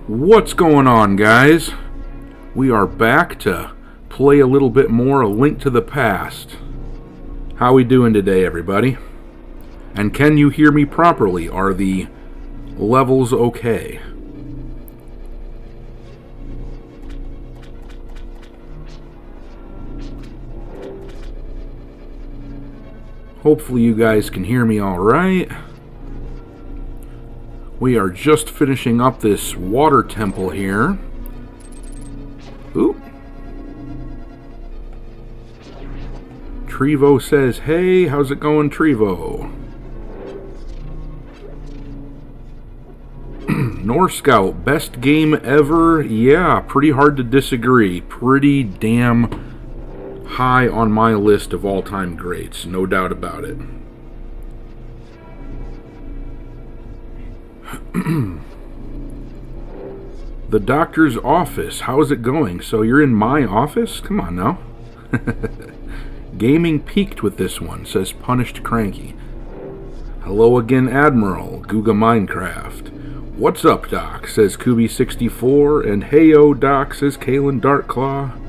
What's going on, guys? We are back to play a little bit more A Link to the Past. How we doing today, everybody? And can you hear me properly? Are the levels okay? Hopefully you guys can hear me all right. We are just finishing up this water temple here. Oop. Trevo says, hey, how's it going, Trevo? North Scout, best game ever? Yeah, pretty hard to disagree. Pretty damn high on my list of all-time greats, no doubt about it. The doctor's office. How's it going? So you're in my office? Come on now. Gaming peaked with this one, says Punished Cranky. Hello again, Admiral. Googa Minecraft. What's up, Doc? Says Kubi64. And heyo, Doc, says Kalen Darkclaw.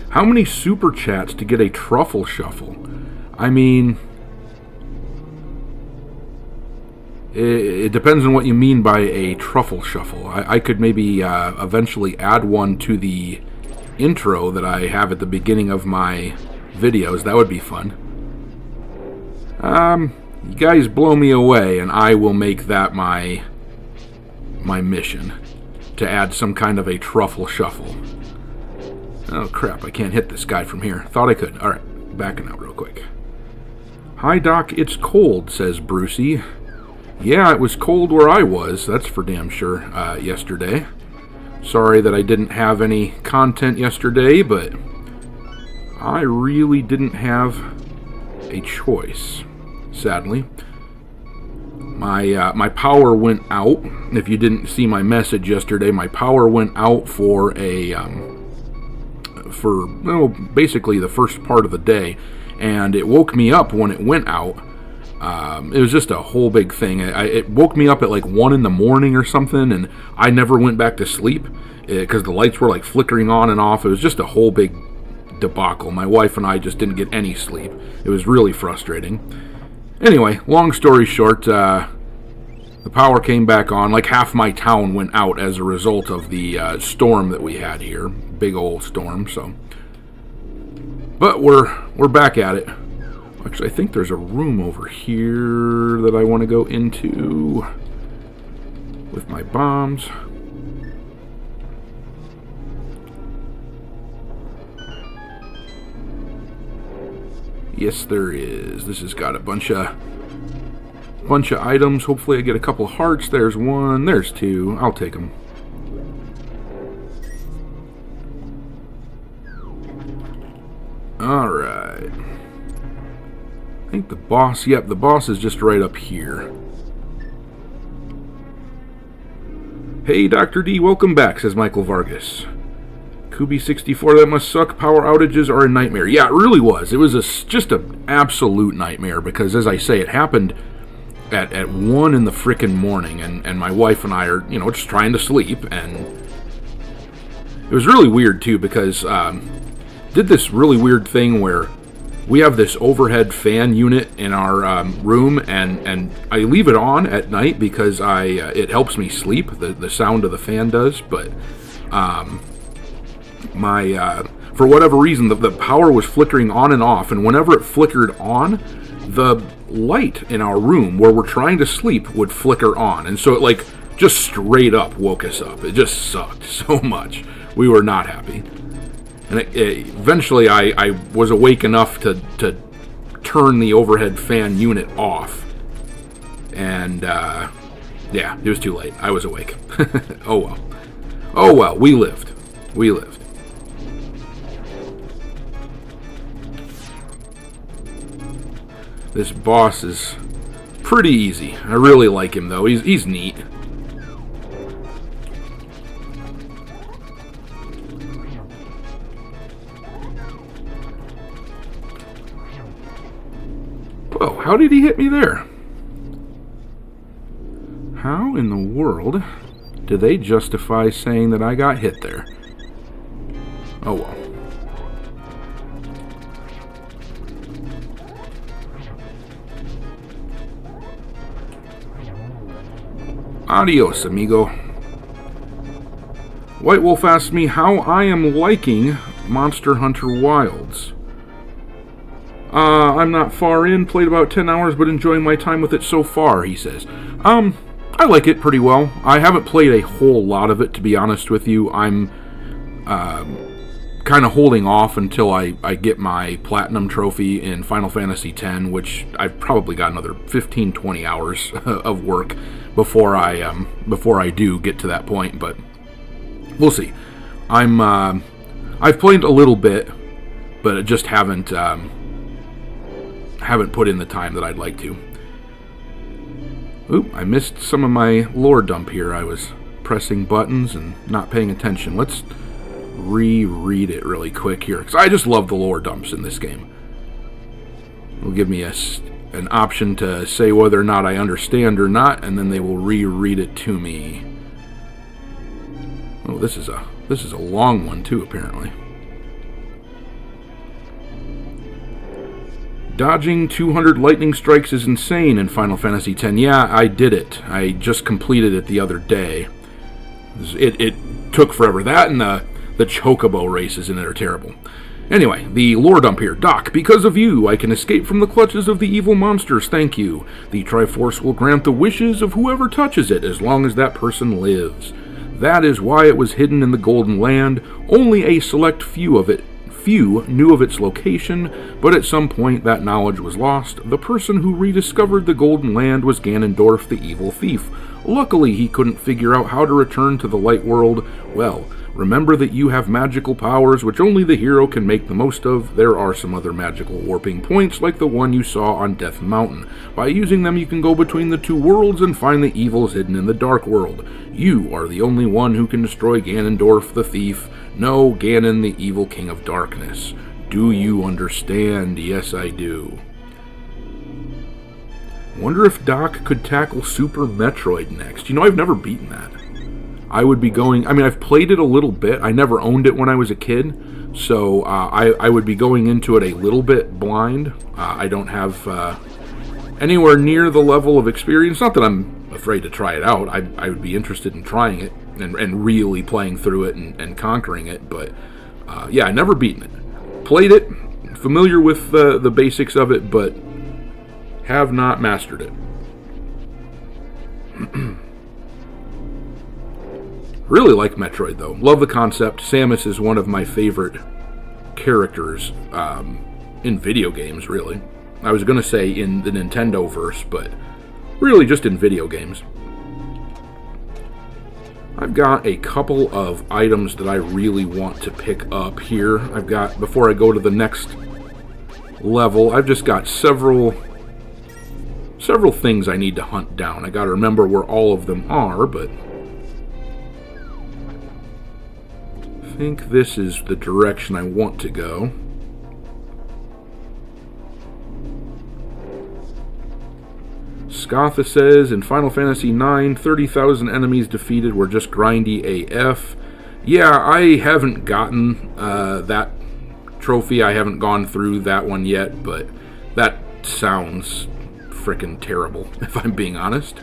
How many super chats to get a truffle shuffle? I mean, it depends on what you mean by a truffle shuffle. I could maybe eventually add one to the intro that I have at the beginning of my videos. That would be fun. You guys blow me away, and I will make that my mission, to add some kind of a truffle shuffle. Oh crap, I can't hit this guy from here. Thought I could. Alright, backing out real quick. Hi Doc, it's cold, says Brucey. Yeah, it was cold where I was, that's for damn sure, yesterday. Sorry that I didn't have any content yesterday, but I really didn't have a choice, sadly. My power went out. If you didn't see my message yesterday, my power went out for basically the first part of the day, and it woke me up when it went out. It was just a whole big thing. It woke me up at like 1 in the morning or something, and I never went back to sleep because the lights were like flickering on and off. It was just a whole big debacle. My wife and I just didn't get any sleep. It was really frustrating. Anyway, long story short, the power came back on. Like half my town went out as a result of the storm that we had here. Big old storm, so. But we're back at it. Actually, I think there's a room over here that I want to go into with my bombs. Yes, there is. This has got a bunch of items. Hopefully I get a couple hearts. There's one. There's two. I'll take them. All right. I think the boss, yep, the boss is just right up here. Hey, Dr. D, welcome back, says Michael Vargas. Kubi64, that must suck. Power outages are a nightmare. Yeah, it really was. It was just an absolute nightmare because, as I say, it happened at 1 in the frickin' morning, and my wife and I are, just trying to sleep, and it was really weird, too, because did this really weird thing where we have this overhead fan unit in our room, and I leave it on at night because it helps me sleep. The sound of the fan does, but for whatever reason, the power was flickering on and off, and whenever it flickered on, the light in our room where we're trying to sleep would flicker on, and so it just straight up woke us up. It just sucked so much. We were not happy. And eventually I was awake enough to turn the overhead fan unit off. And, yeah, it was too late. I was awake. Oh well. Oh well, we lived. We lived. This boss is pretty easy. I really like him, though. He's neat. Whoa, how did he hit me there? How in the world Do they justify saying that I got hit there? Oh well. Adios, amigo. White Wolf asks me how I am liking Monster Hunter Wilds. I'm not far in, played about 10 hours, but enjoying my time with it so far, he says. I like it pretty well. I haven't played a whole lot of it, to be honest with you. I'm kind of holding off until I get my Platinum Trophy in Final Fantasy X, which I've probably got another 15-20 hours of work before I do get to that point, but we'll see. I've played a little bit, but I just haven't put in the time that I'd like to. Oop, I missed some of my lore dump here. I was pressing buttons and not paying attention. Let's reread it really quick here, because I just love the lore dumps in this game. It'll give me an option to say whether or not I understand or not, and then they will reread it to me. Oh, this is a long one too, apparently. Dodging 200 lightning strikes is insane in Final Fantasy X. Yeah, I did it. I just completed it the other day. It took forever. That and the chocobo races in it are terrible. Anyway, the lore dump here. Doc, because of you, I can escape from the clutches of the evil monsters, thank you. The Triforce will grant the wishes of whoever touches it, as long as that person lives. That is why it was hidden in the Golden Land. Only a select few knew of its location, but at some point that knowledge was lost. The person who rediscovered the Golden Land was Ganondorf, the evil thief. Luckily, he couldn't figure out how to return to the light world. Well, remember that you have magical powers which only the hero can make the most of. There are some other magical warping points like the one you saw on Death Mountain. By using them you can go between the two worlds and find the evils hidden in the Dark World. You are the only one who can destroy Ganondorf the thief. No, Ganon the evil king of darkness. Do you understand? Yes, I do. Wonder if Doc could tackle Super Metroid next. You know, I've never beaten that. I would be going... I mean, I've played it a little bit. I never owned it when I was a kid. So I would be going into it a little bit blind. I don't have anywhere near the level of experience. Not that I'm afraid to try it out. I would be interested in trying it and really playing through it and conquering it. But yeah, I never beaten it. Played it, familiar with the basics of it, but have not mastered it. Really like Metroid, though. Love the concept. Samus is one of my favorite characters in video games, really. I was going to say in the Nintendo-verse, but really just in video games. I've got a couple of items that I really want to pick up here. I've got, before I go to the next level, I've just got several things I need to hunt down. I got to remember where all of them are, but I think this is the direction I want to go. Scotha says, in Final Fantasy IX, 30,000 enemies defeated were just grindy AF. Yeah, I haven't gotten that trophy. I haven't gone through that one yet, but that sounds frickin' terrible, if I'm being honest.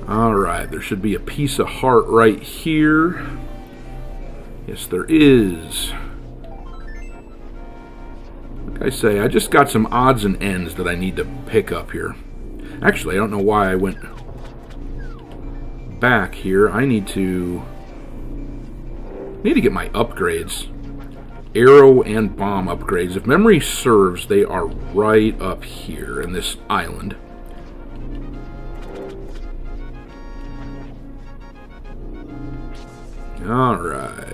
Alright, there should be a piece of heart right here. Yes, there is. Like I say, I just got some odds and ends that I need to pick up here. Actually, I don't know why I went back here. I need to get my upgrades. Arrow and bomb upgrades. If memory serves, they are right up here in this island. Alright.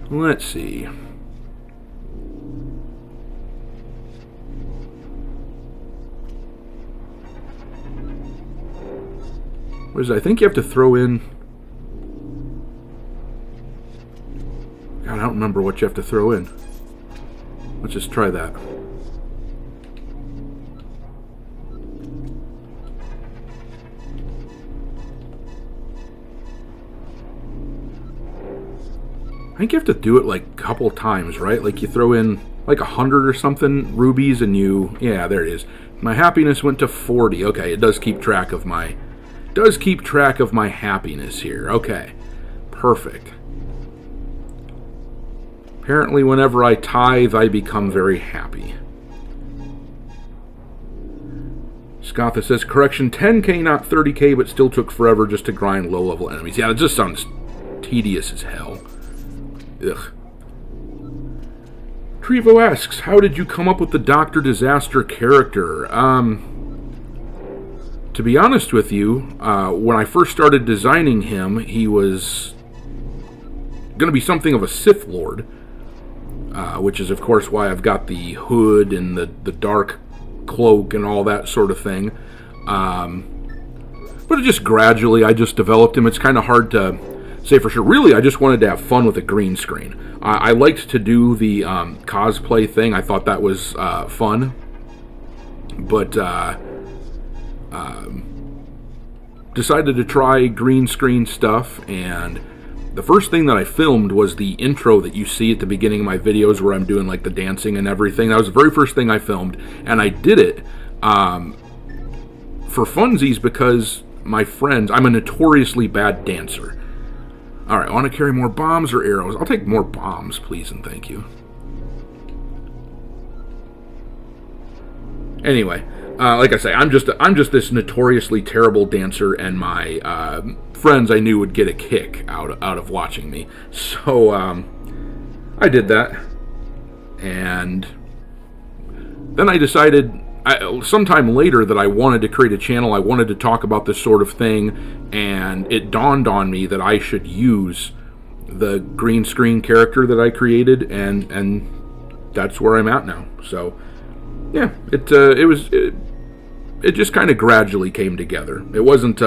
Let's see. What is it? I think you have to throw in... God, I don't remember what you have to throw in. Let's just try that. I think you have to do it like a couple times, right? Like you throw in like 100 or something rubies and you... Yeah, there it is. My happiness went to 40. Okay, it does keep track of my... happiness here. Okay, perfect. Apparently whenever I tithe, I become very happy. Scotha says, correction, 10k, not 30k, but still took forever just to grind low-level enemies. Yeah, it just sounds tedious as hell. Ugh. Trevo asks, how did you come up with the Dr. Disaster character? To be honest with you, when I first started designing him, he was going to be something of a Sith Lord, which is, of course, why I've got the hood and the dark cloak and all that sort of thing. But it just gradually, I just developed him. It's kind of hard to say for sure. Really, I just wanted to have fun with a green screen. I liked to do the cosplay thing. I thought that was fun. But decided to try green screen stuff, and the first thing that I filmed was the intro that you see at the beginning of my videos where I'm doing like the dancing and everything. That was the very first thing I filmed, and I did it for funsies because my friends, I'm a notoriously bad dancer. Alright, I want to carry more bombs or arrows? I'll take more bombs, please and thank you. Anyway, like I say, I'm just this notoriously terrible dancer, and my friends I knew would get a kick out of watching me. So I did that, and then I decided sometime later that I wanted to create a channel. I wanted to talk about this sort of thing, and it dawned on me that I should use the green screen character that I created, and that's where I'm at now. So yeah, it just kind of gradually came together. It wasn't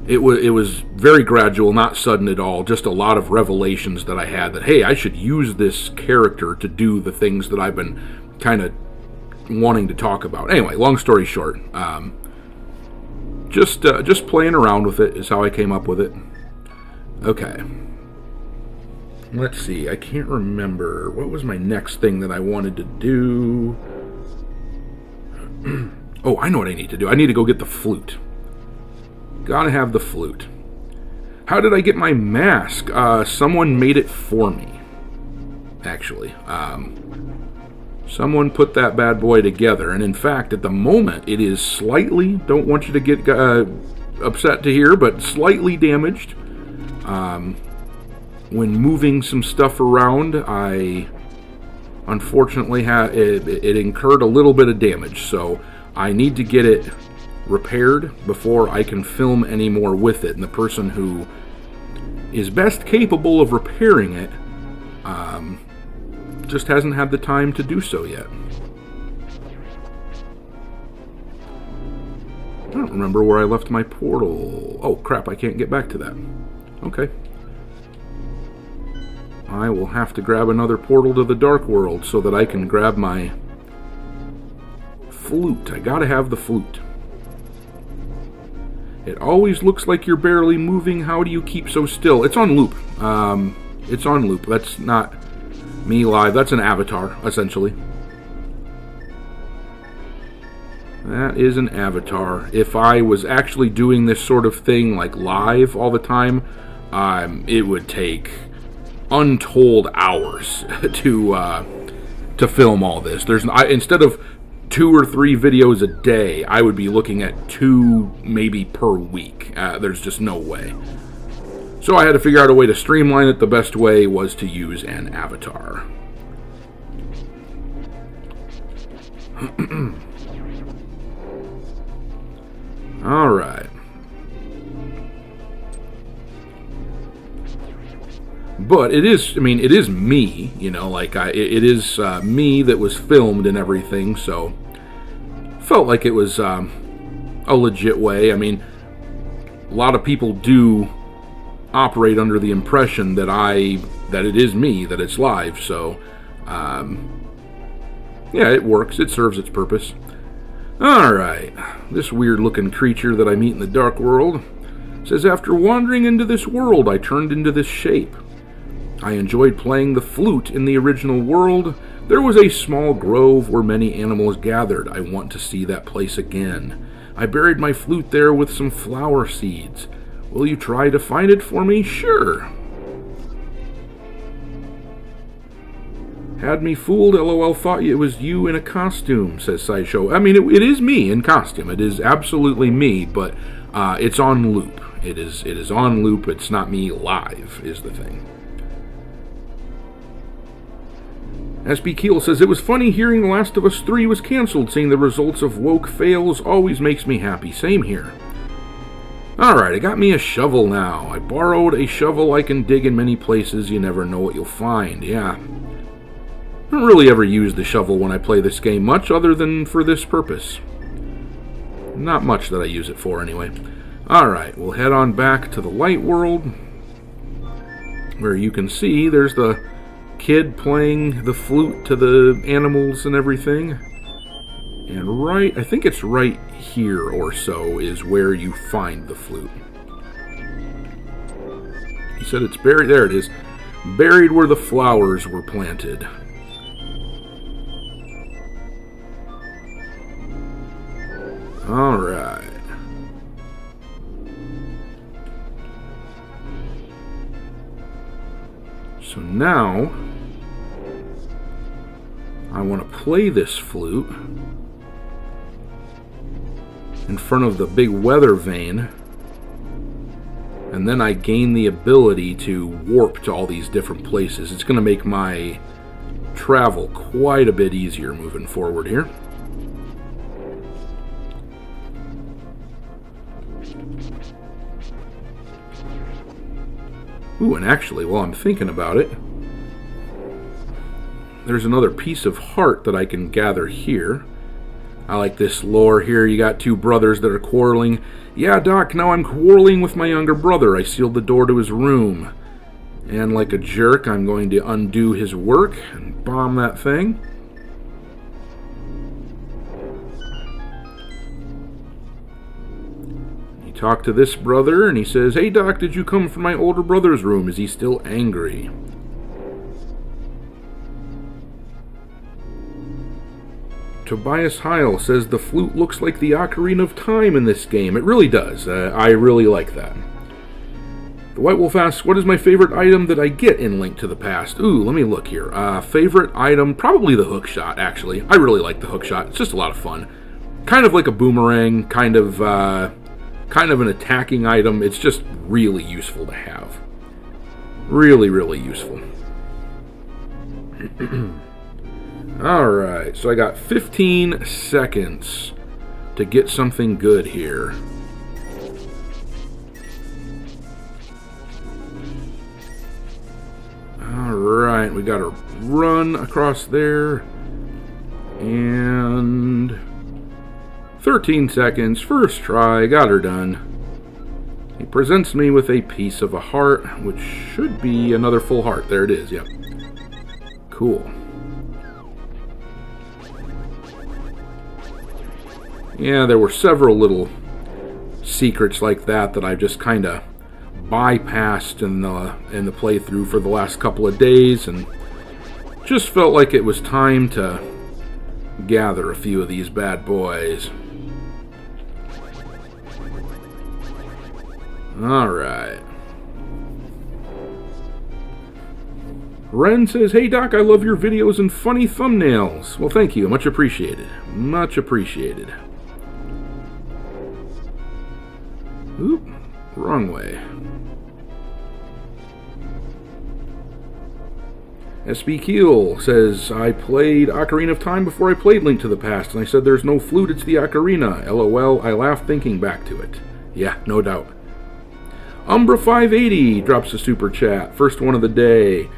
it was very gradual, not sudden at all. Just a lot of revelations that I had that, hey, I should use this character to do the things that I've been kind of wanting to talk about. Anyway, long story short, just playing around with it is how I came up with it. Okay. Let's see, I can't remember. What was my next thing that I wanted to do? Oh, I know what I need to do. I need to go get the flute. Gotta have the flute. How did I get my mask? Someone made it for me, actually. Someone put that bad boy together, and in fact, at the moment, it is slightly, don't want you to get upset to hear, but slightly damaged. When moving some stuff around, I unfortunately it incurred a little bit of damage, so I need to get it repaired before I can film any more with it. And the person who is best capable of repairing it just hasn't had the time to do so yet. I don't remember where I left my portal. Oh crap, I can't get back to that. Okay. I will have to grab another portal to the Dark World so that I can grab my flute. I gotta have the flute. It always looks like you're barely moving. How do you keep so still? It's on loop. It's on loop. That's not me live. That's an avatar, essentially. That is an avatar. If I was actually doing this sort of thing, like live all the time, it would take untold hours to film all this. Instead of 2 or 3 videos a day, I would be looking at 2 maybe per week. There's just no way. So I had to figure out a way to streamline it. The best way was to use an avatar. All right. But it is, I mean, it is me, you know, like it is me that was filmed and everything, so felt like it was a legit way. I mean, a lot of people do operate under the impression that it is me, that it's live, so yeah, it works. It serves its purpose. Alright, this weird-looking creature that I meet in the Dark World says, after wandering into this world, I turned into this shape. I enjoyed playing the flute in the original world. There was a small grove where many animals gathered. I want to see that place again. I buried my flute there with some flower seeds. Will you try to find it for me? Sure. Had me fooled, LOL, thought it was you in a costume, says Sideshow. I mean, it is me in costume. It is absolutely me, but it's on loop. It is on loop. It's not me live, is the thing. SB Keel says, it was funny hearing The Last of Us 3 was cancelled. Seeing the results of woke fails always makes me happy. Same here. Alright, I got me a shovel now. I borrowed a shovel I can dig in many places. You never know what you'll find. Yeah. I don't really ever use the shovel when I play this game much, other than for this purpose. Not much that I use it for, anyway. Alright, we'll head on back to the light world, where you can see there's the kid playing the flute to the animals and everything. And right, I think it's right here or so, is where you find the flute. He said it's buried. There it is. Buried where the flowers were planted. Alright. So now, I want to play this flute in front of the big weather vane, and then I gain the ability to warp to all these different places. It's going to make my travel quite a bit easier moving forward here. Ooh, and actually, while I'm thinking about it, there's another piece of heart that I can gather here. I like this lore here. You got two brothers that are quarreling. Yeah, Doc, now I'm quarreling with my younger brother. I sealed the door to his room. And like a jerk, I'm going to undo his work and bomb that thing. Talk to this brother, and he says, hey Doc, did you come from my older brother's room? Is he still angry? Tobias Heil says the flute looks like the Ocarina of Time in this game. It really does. I really like that. The White Wolf asks, what is my favorite item that I get in Link to the Past? Ooh, let me look here. Favorite item, probably the hookshot, actually. I really like the hookshot. It's just a lot of fun. Kind of like a boomerang, kind of an attacking item. It's just really useful to have. Really, really useful. Alright, so I got 15 seconds to get something good here. Alright, we gotta run across there. And 13 seconds, first try, got her done. He presents me with a piece of a heart, which should be another full heart. There it is, yep. Cool. Yeah, there were several little secrets like that I just kind of bypassed in the playthrough for the last couple of days, and just felt like it was time to gather a few of these bad boys. Alright. Ren says, hey Doc, I love your videos and funny thumbnails. Well, thank you. Much appreciated. Much appreciated. Oop, wrong way. SB Keel says, I played Ocarina of Time before I played Link to the Past, and I said there's no flute, it's the ocarina. LOL, I laughed thinking back to it. Yeah, no doubt. Umbra580 drops a super chat. First one of the day.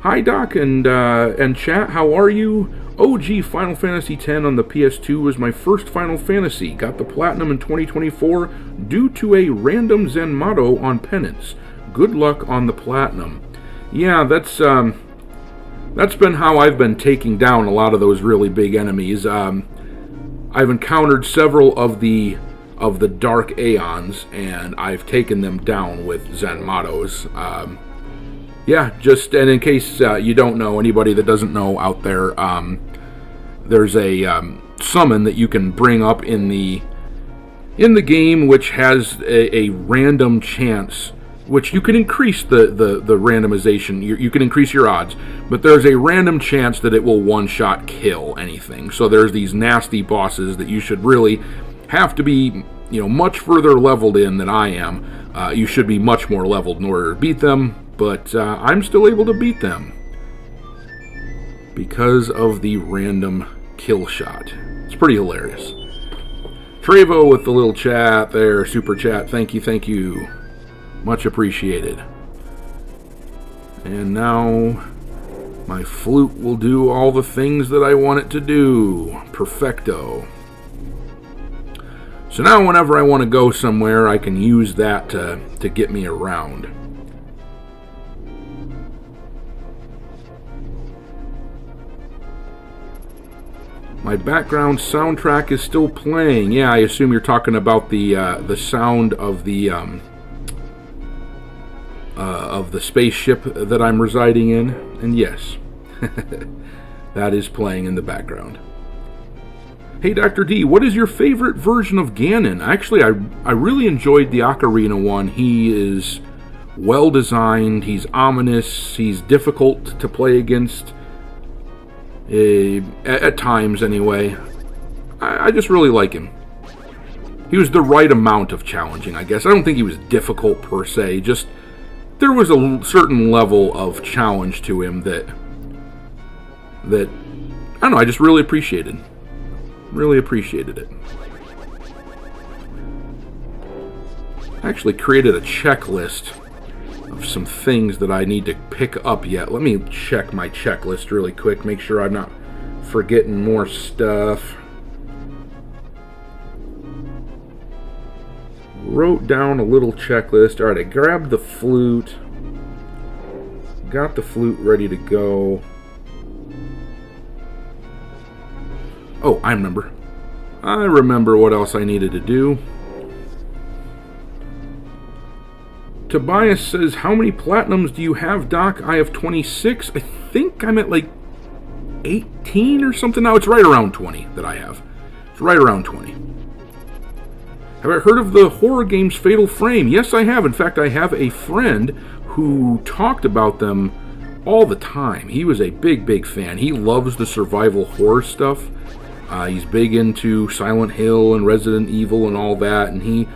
Hi Doc and chat, how are you? OG Final Fantasy X on the PS2 was my first Final Fantasy. Got the Platinum in 2024 due to a random Zenmato on Penance. Good luck on the Platinum. Yeah, that's been how I've been taking down a lot of those really big enemies. I've encountered several of the Dark Aeons, and I've taken them down with Zenmatos. Yeah, just, and in case you don't know, anybody that doesn't know out there, there's a summon that you can bring up in the game, which has a random chance, which you can increase the randomization. You can increase your odds, but there's a random chance that it will one-shot kill anything. So there's these nasty bosses that you should really have to be, much further leveled in than I am. You should be much more leveled in order to beat them, but I'm still able to beat them because of the random kill shot. It's pretty hilarious. Trevo with the little chat there, super chat. Thank you. Much appreciated. And now my flute will do all the things that I want it to do. Perfecto. So now whenever I want to go somewhere, I can use that to get me around. My background soundtrack is still playing. Yeah, I assume you're talking about the sound of the spaceship that I'm residing in. And yes, that is playing in the background. Hey, Dr. D, what is your favorite version of Ganon? Actually, I really enjoyed the Ocarina one. He is well designed. He's ominous. He's difficult to play against. At times, anyway. I just really like him. He was the right amount of challenging, I guess. I don't think he was difficult per se. Just there was a certain level of challenge to him that I don't know. I just really appreciated. Really appreciated it. I actually created a checklist of some things that I need to pick up yet. Let me check my checklist really quick, make sure I'm not forgetting more stuff. Wrote down a little checklist. Alright, I grabbed the flute. Got the flute ready to go. Oh, I remember. I remember what else I needed to do. Tobias says, how many platinums do you have, Doc? I have 26. I think I'm at like 18 or something now. It's right around 20 that I have. It's right around 20. Have I heard of the horror games Fatal Frame? Yes, I have. In fact, I have a friend who talked about them all the time. He was a big fan. He loves the survival horror stuff. He's big into Silent Hill and Resident Evil and all that, and he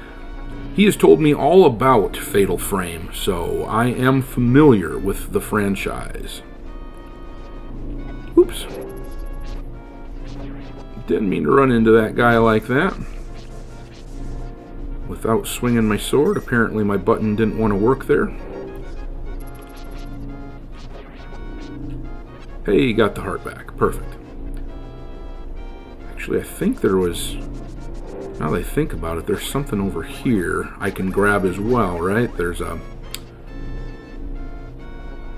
has told me all about Fatal Frame, so I am familiar with the franchise. Oops. Didn't mean to run into that guy like that. Without swinging my sword. Apparently my button didn't want to work there. Hey, got the heart back. Perfect. Actually, I think there was... Now that I think about it, there's something over here I can grab as well, right? There's a...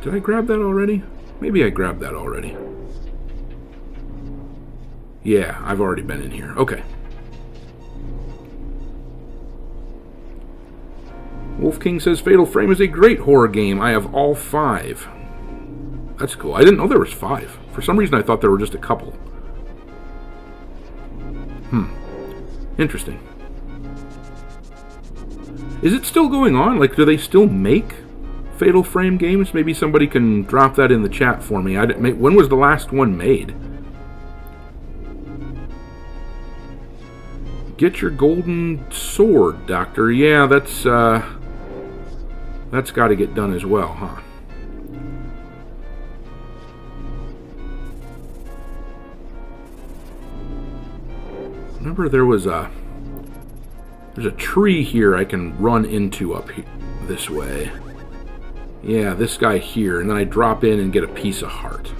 Did I grab that already? Maybe I grabbed that already. Yeah, I've already been in here. Okay. Wolf King says, Fatal Frame is a great horror game. I have all 5. That's cool. I didn't know there was 5. For some reason, I thought there were just a couple. Interesting. Is it still going on? Like, do they still make Fatal Frame games? Maybe somebody can drop that in the chat for me. When was the last one made? Get your golden sword, Doctor. Yeah, that's got to get done as well, huh? Remember there's a tree here I can run into up here, this way. Yeah, this guy here, and then I drop in and get a piece of heart.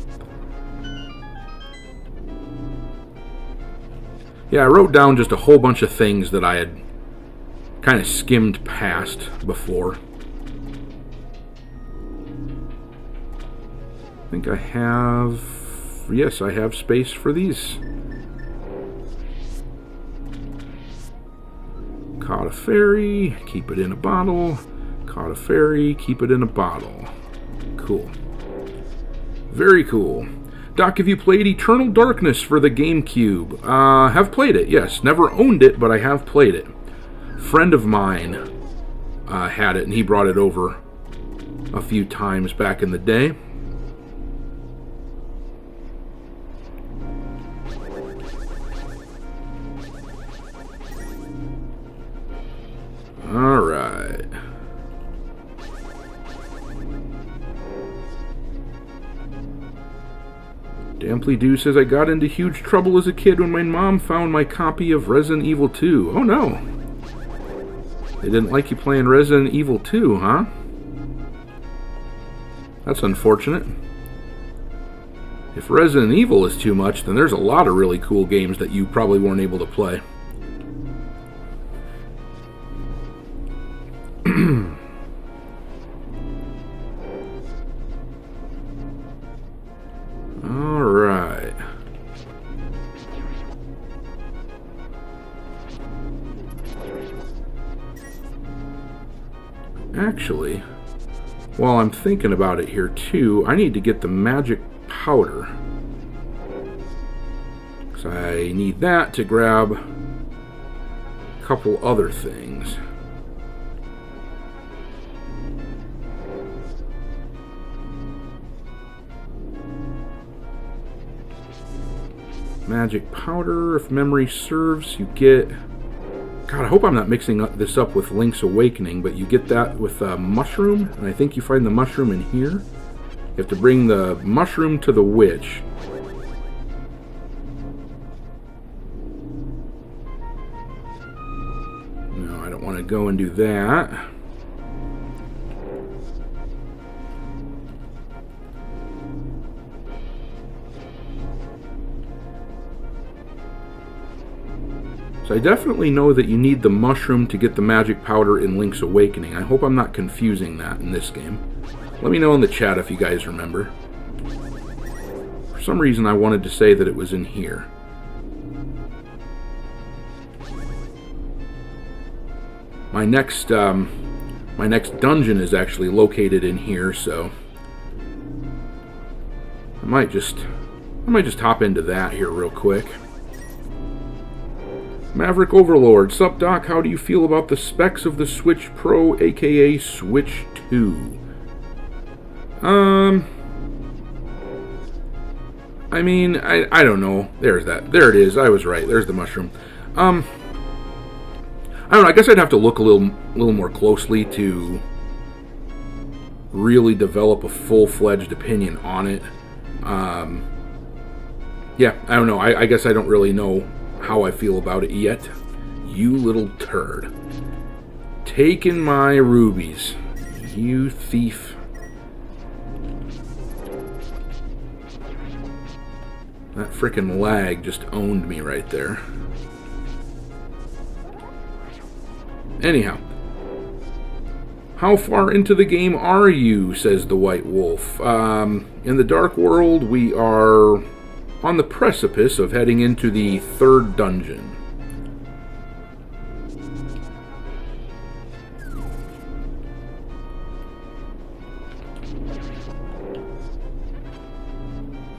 Yeah, I wrote down just a whole bunch of things that I had kind of skimmed past before. I think I have... Yes, I have space for these. Caught a fairy, keep it in a bottle. Caught a fairy, keep it in a bottle. cool. Very cool. Doc, have you played Eternal Darkness for the GameCube? Have played it, yes. Never owned it, but I have played it. Friend of mine had it, and he brought it over a few times back in the day. Alright. Damply Dew says, I got into huge trouble as a kid when my mom found my copy of Resident Evil 2. Oh no. They didn't like you playing Resident Evil 2, huh? That's unfortunate. If Resident Evil is too much, then there's a lot of really cool games that you probably weren't able to play. Alright. Actually, while I'm thinking about it here too, I need to get the magic powder. Because I need that to grab a couple other things. Magic powder, if memory serves, you get... God, I hope I'm not mixing this up with Link's Awakening, but you get that with a mushroom, and I think you find the mushroom in here. You have to bring the mushroom to the witch. No, I don't want to go and do that. So I definitely know that you need the mushroom to get the magic powder in Link's Awakening. I hope I'm not confusing that in this game. Let me know in the chat if you guys remember. For some reason I wanted to say that it was in here. My next dungeon is actually located in here, so I might just hop into that here real quick. Maverick Overlord, sup Doc, how do you feel about the specs of the Switch Pro, aka Switch 2? I mean, I don't know. There's that. There it is. I was right. There's the mushroom. I don't know. I guess I'd have to look a little more closely to really develop a full-fledged opinion on it. Yeah, I don't know. I guess I don't really know how I feel about it yet. You little turd. Taking my rubies. You thief. That frickin' lag just owned me right there. Anyhow. How far into the game are you, says the White Wolf. In the Dark World, we are on the precipice of heading into the 3rd dungeon.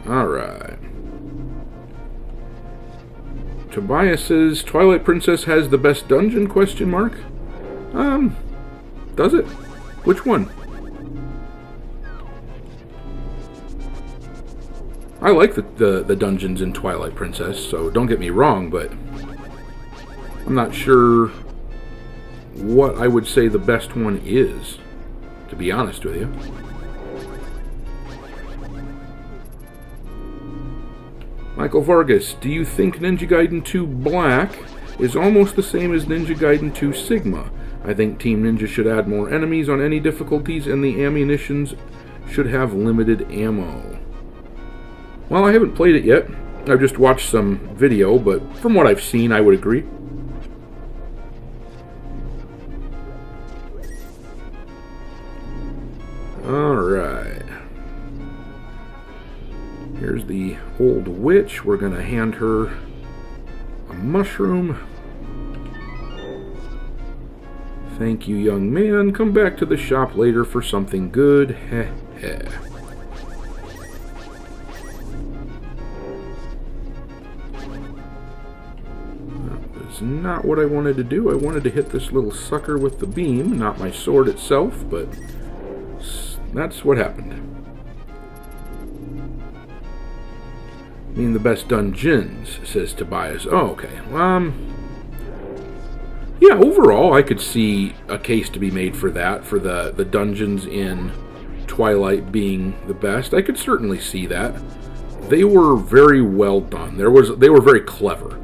Alright. Tobias says, Twilight Princess has the best dungeon, question mark? Does it? Which one? I like the dungeons in Twilight Princess, so don't get me wrong, but I'm not sure what I would say the best one is, to be honest with you. Michael Vargas, do you think Ninja Gaiden 2 Black is almost the same as Ninja Gaiden 2 Sigma? I think Team Ninja should add more enemies on any difficulties, and the ammunitions should have limited ammo. Well, I haven't played it yet. I've just watched some video, but from what I've seen, I would agree. Alright. Here's the old witch. We're going to hand her a mushroom. Thank you, young man. Come back to the shop later for something good. Heh Yeah. That was not what I wanted to do. I wanted to hit this little sucker with the beam, not my sword itself, but that's what happened. I mean, the best dungeons, says Tobias. Oh, okay. Yeah, overall, I could see a case to be made for that, for the dungeons in Twilight being the best. I could certainly see that. They were very well done. They were very clever.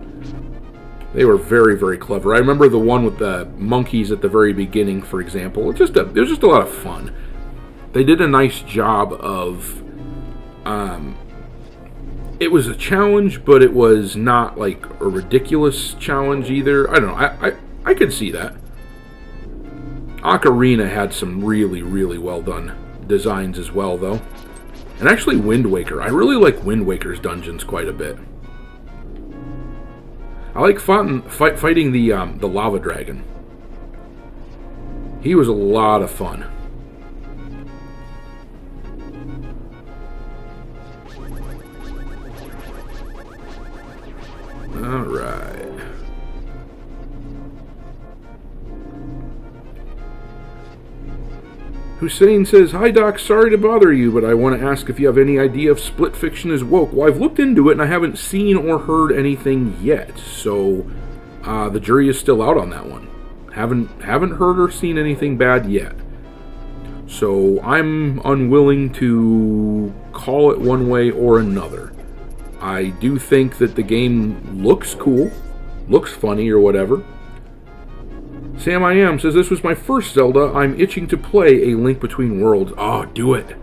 They were very, very clever. I remember the one with the monkeys at the very beginning, for example. It was just a lot of fun. They did a nice job of... it was a challenge, but it was not like a ridiculous challenge either. I don't know. I could see that. Ocarina had some really, really well done designs as well, though. And actually Wind Waker. I really like Wind Waker's dungeons quite a bit. I like fighting the lava dragon. He was a lot of fun. Alright. Hussein says, "Hi Doc, sorry to bother you, but I want to ask if you have any idea if split fiction is woke." Well, I've looked into it and I haven't seen or heard anything yet, so the jury is still out on that one. Haven't heard or seen anything bad yet. So I'm unwilling to call it one way or another. I do think that the game looks cool, looks funny or whatever. Sam I Am says, "This was my first Zelda. I'm itching to play A Link Between Worlds." Oh, do it.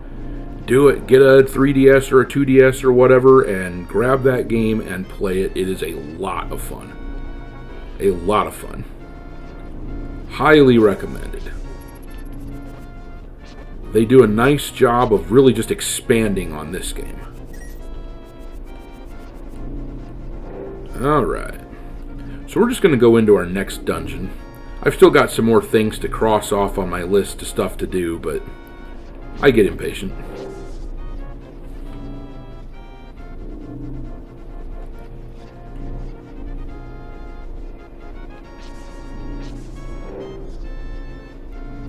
Do it. Get a 3DS or a 2DS or whatever and grab that game and play it. It is a lot of fun. A lot of fun. Highly recommended. They do a nice job of really just expanding on this game. Alright. So we're just going to go into our next dungeon. I've still got some more things to cross off on my list of stuff to do, but I get impatient.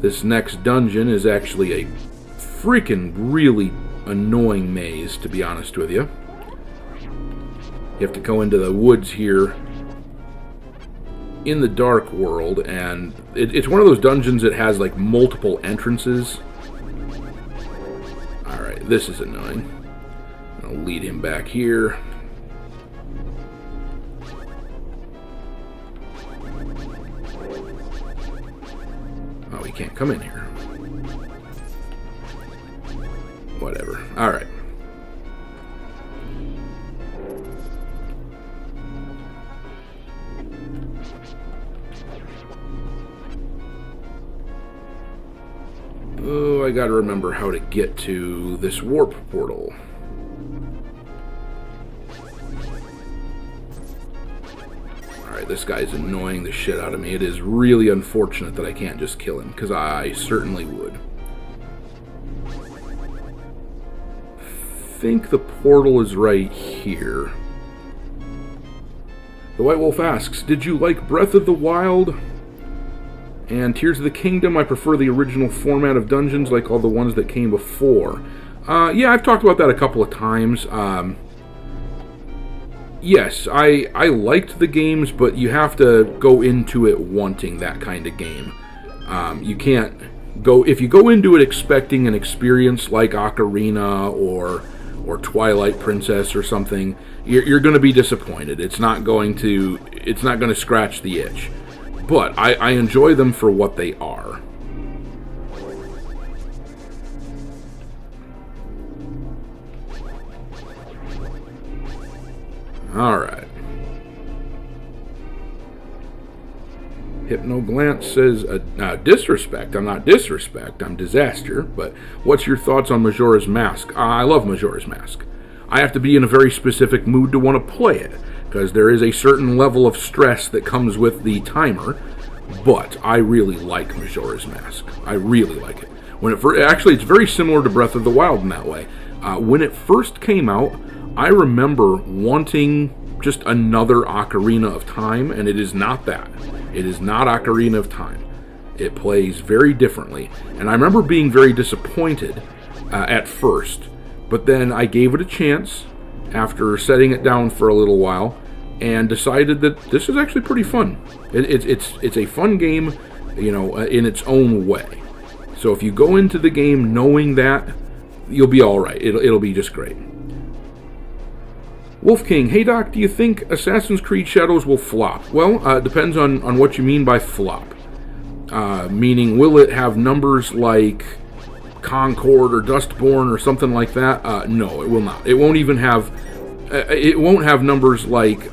This next dungeon is actually a freaking really annoying maze, to be honest with you. You have to go into the woods here in the Dark World, and it's one of those dungeons that has like multiple entrances. Alright, this is annoying. I'll lead him back here. Oh, he can't come in here. Whatever. Alright. Oh, I gotta remember how to get to this warp portal. Alright, this guy's annoying the shit out of me. It is really unfortunate that I can't just kill him, because I certainly would. I think the portal is right here. The White Wolf asks, "Did you like Breath of the Wild and Tears of the Kingdom? I prefer the original format of dungeons like all the ones that came before." Yeah, I've talked about that a couple of times. Yes, I liked the games, but you have to go into it wanting that kind of game. You can't go... If you go into it expecting an experience like Ocarina or Twilight Princess or something, you're going to be disappointed. It's not going to scratch the itch. But I enjoy them for what they are. Alright. Hypno Glance says, disrespect. I'm not disrespect, I'm disaster. But what's your thoughts on Majora's Mask? I love Majora's Mask. I have to be in a very specific mood to want to play it, because there is a certain level of stress that comes with the timer. But I really like Majora's Mask. I really like it. Actually, it's very similar to Breath of the Wild in that way. When it first came out, I remember wanting just another Ocarina of Time, and it is not that. It is not Ocarina of Time. It plays very differently, and I remember being very disappointed at first, but then I gave it a chance after setting it down for a little while, and decided that this is actually pretty fun. It's a fun game, in its own way. So if you go into the game knowing that, you'll be all right. It'll be just great. Wolf King, hey Doc, do you think Assassin's Creed Shadows will flop? Well, it depends on what you mean by flop. Meaning, will it have numbers like Concord or Dustborn or something like that? No, it will not. It won't even have. It won't have numbers like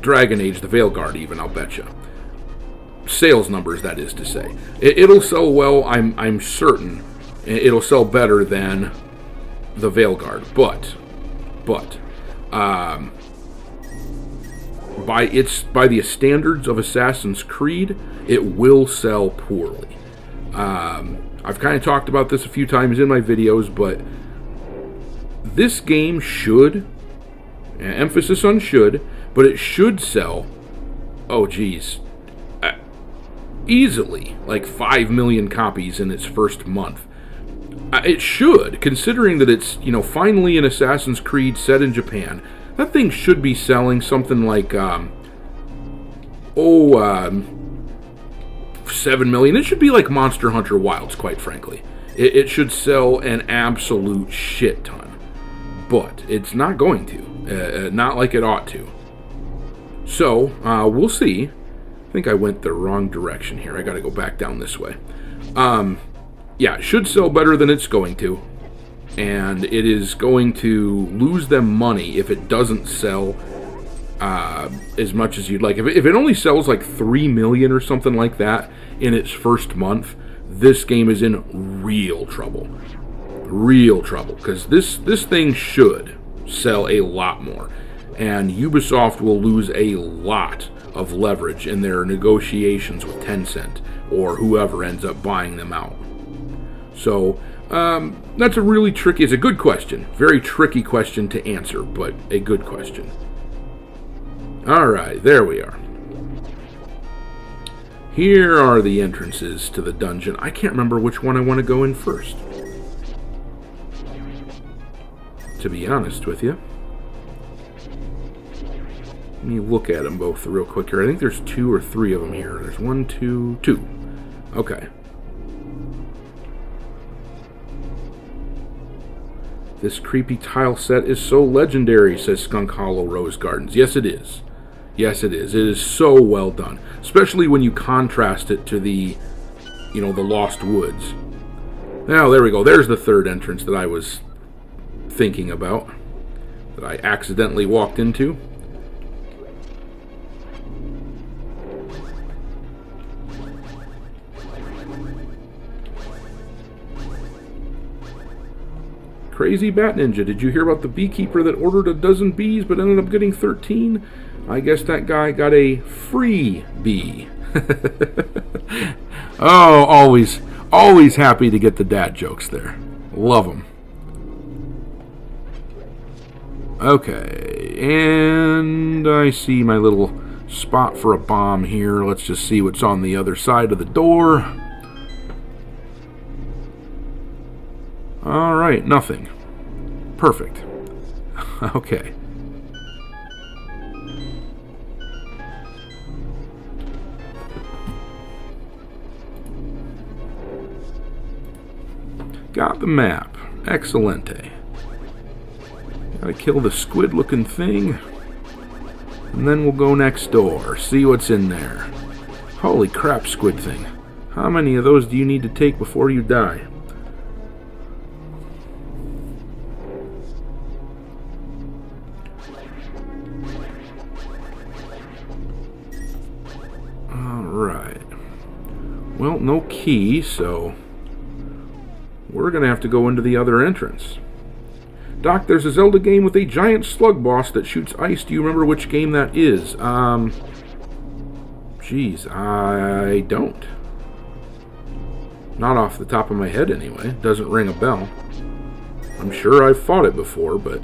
Dragon Age, the Veilguard. Even, I'll betcha. Sales numbers, that is to say. It'll sell well. I'm certain. It'll sell better than the Veilguard, but by the standards of Assassin's Creed, it will sell poorly. I've kind of talked about this a few times in my videos, but this game should, emphasis on should, but it should sell, easily, like 5 million copies in its first month. It should, considering that it's, finally an Assassin's Creed set in Japan. That thing should be selling something like, 7 million. It should be like Monster Hunter Wilds, quite frankly. It should sell an absolute shit ton. But it's not going to. Not like it ought to. So, we'll see. I think I went the wrong direction here. I gotta go back down this way. Yeah, it should sell better than it's going to. And it is going to lose them money if it doesn't sell as much as you'd like. If it only sells like 3 million or something like that in its first month, this game is in real trouble. Real trouble. Because this thing should sell a lot more. And Ubisoft will lose a lot of leverage in their negotiations with Tencent or whoever ends up buying them out. So, that's a really tricky, it's a good question. Very tricky question to answer, but a good question. Alright, there we are. Here are the entrances to the dungeon. I can't remember which one I want to go in first, to be honest with you. Let me look at them both real quick here. I think there's 2 or 3 of them here. There's 1, 2, 2. Okay. This creepy tile set is so legendary, says Skunk Hollow Rose Gardens. Yes, it is. Yes, it is. It is so well done. Especially when you contrast it to the, the Lost Woods. Now, there we go. There's the third entrance that I was thinking about. That I accidentally walked into. Crazy Bat Ninja, did you hear about the beekeeper that ordered a dozen bees but ended up getting 13? I guess that guy got a free bee. Oh, always happy to get the dad jokes there. Love them. Okay, and I see my little spot for a bomb here. Let's just see what's on the other side of the door. Alright, nothing. Perfect. Okay. Got the map. Excelente. Gotta kill the squid-looking thing. And then we'll go next door. See what's in there. Holy crap, squid thing. How many of those do you need to take before you die? Alright. Well, no key, so we're going to have to go into the other entrance. Doc, there's a Zelda game with a giant slug boss that shoots ice. Do you remember which game that is? Geez, I don't. Not off the top of my head, anyway. Doesn't ring a bell. I'm sure I've fought it before, but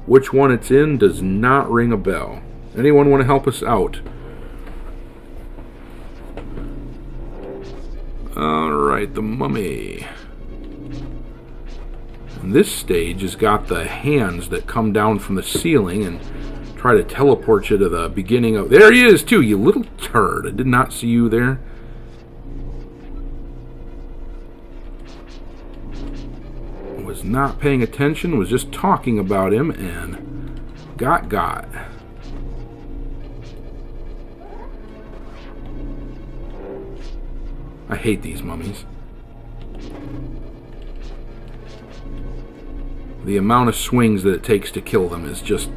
which one it's in does not ring a bell. Anyone want to help us out? Alright, the mummy. And this stage has got the hands that come down from the ceiling and try to teleport you to the beginning of... There he is, too, you little turd. I did not see you there. Was not paying attention, was just talking about him, and got. I hate these mummies. The amount of swings that it takes to kill them is just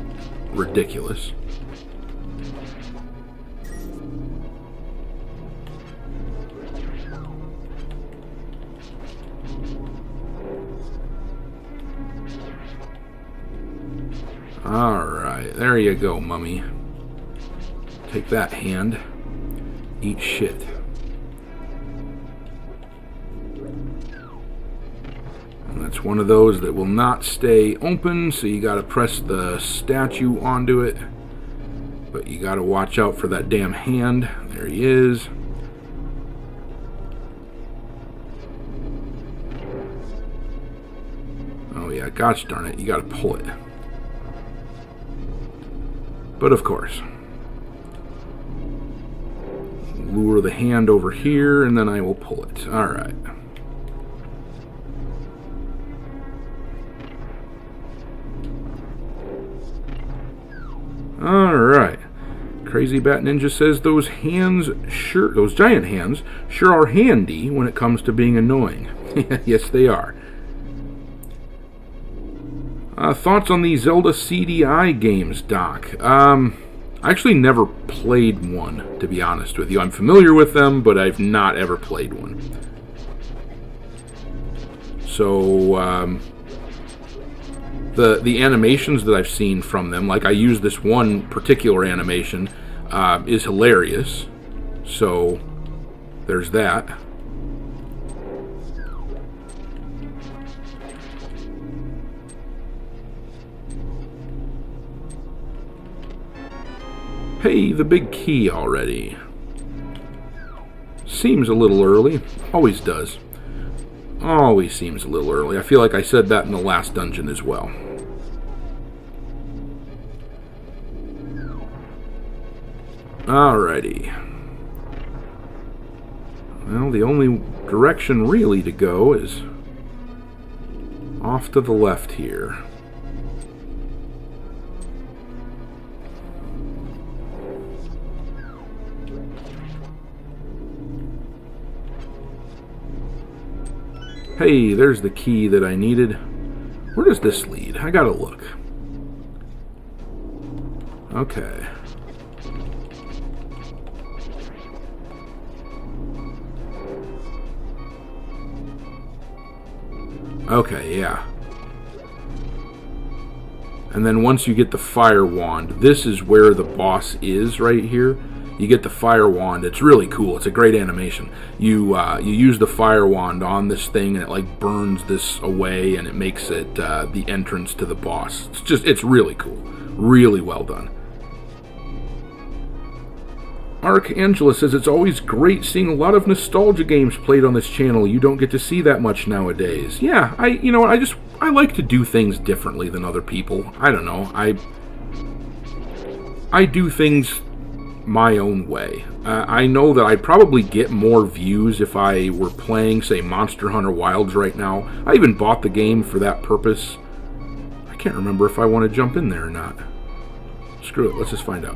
ridiculous. Alright, there you go, mummy. Take that hand. Eat shit. And that's one of those that will not stay open, so you gotta press the statue onto it. But you gotta watch out for that damn hand. There he is. Oh yeah, gosh darn it, you gotta pull it. But of course, lure the hand over here, and then I will pull it. Alright. Alright. Crazy Bat Ninja says those giant hands sure are handy when it comes to being annoying. Yes, they are. Thoughts on the Zelda CDI games, Doc? I actually never played one, to be honest with you. I'm familiar with them, but I've not ever played one. So, the animations that I've seen from them, like I use this one particular animation, is hilarious. So, there's that. Hey, the big key already. Seems a little early. Always does. Always seems a little early. I feel like I said that in the last dungeon as well. Alrighty. Well, the only direction really to go is off to the left here. Hey, there's the key that I needed. Where does this lead? I gotta look. Okay. Okay, yeah. And then once you get the fire wand, this is where the boss is right here. You get the fire wand. It's really cool. It's a great animation. You use the fire wand on this thing, and it like burns this away, and it makes it the entrance to the boss. It's really cool. Really well done. Archangela says it's always great seeing a lot of nostalgia games played on this channel. You don't get to see that much nowadays. Yeah, I like to do things differently than other people. I don't know. I do things my own way. I know that I'd probably get more views if I were playing, say, Monster Hunter Wilds right now. I even bought the game for that purpose. I can't remember if I want to jump in there or not. Screw it, let's just find out.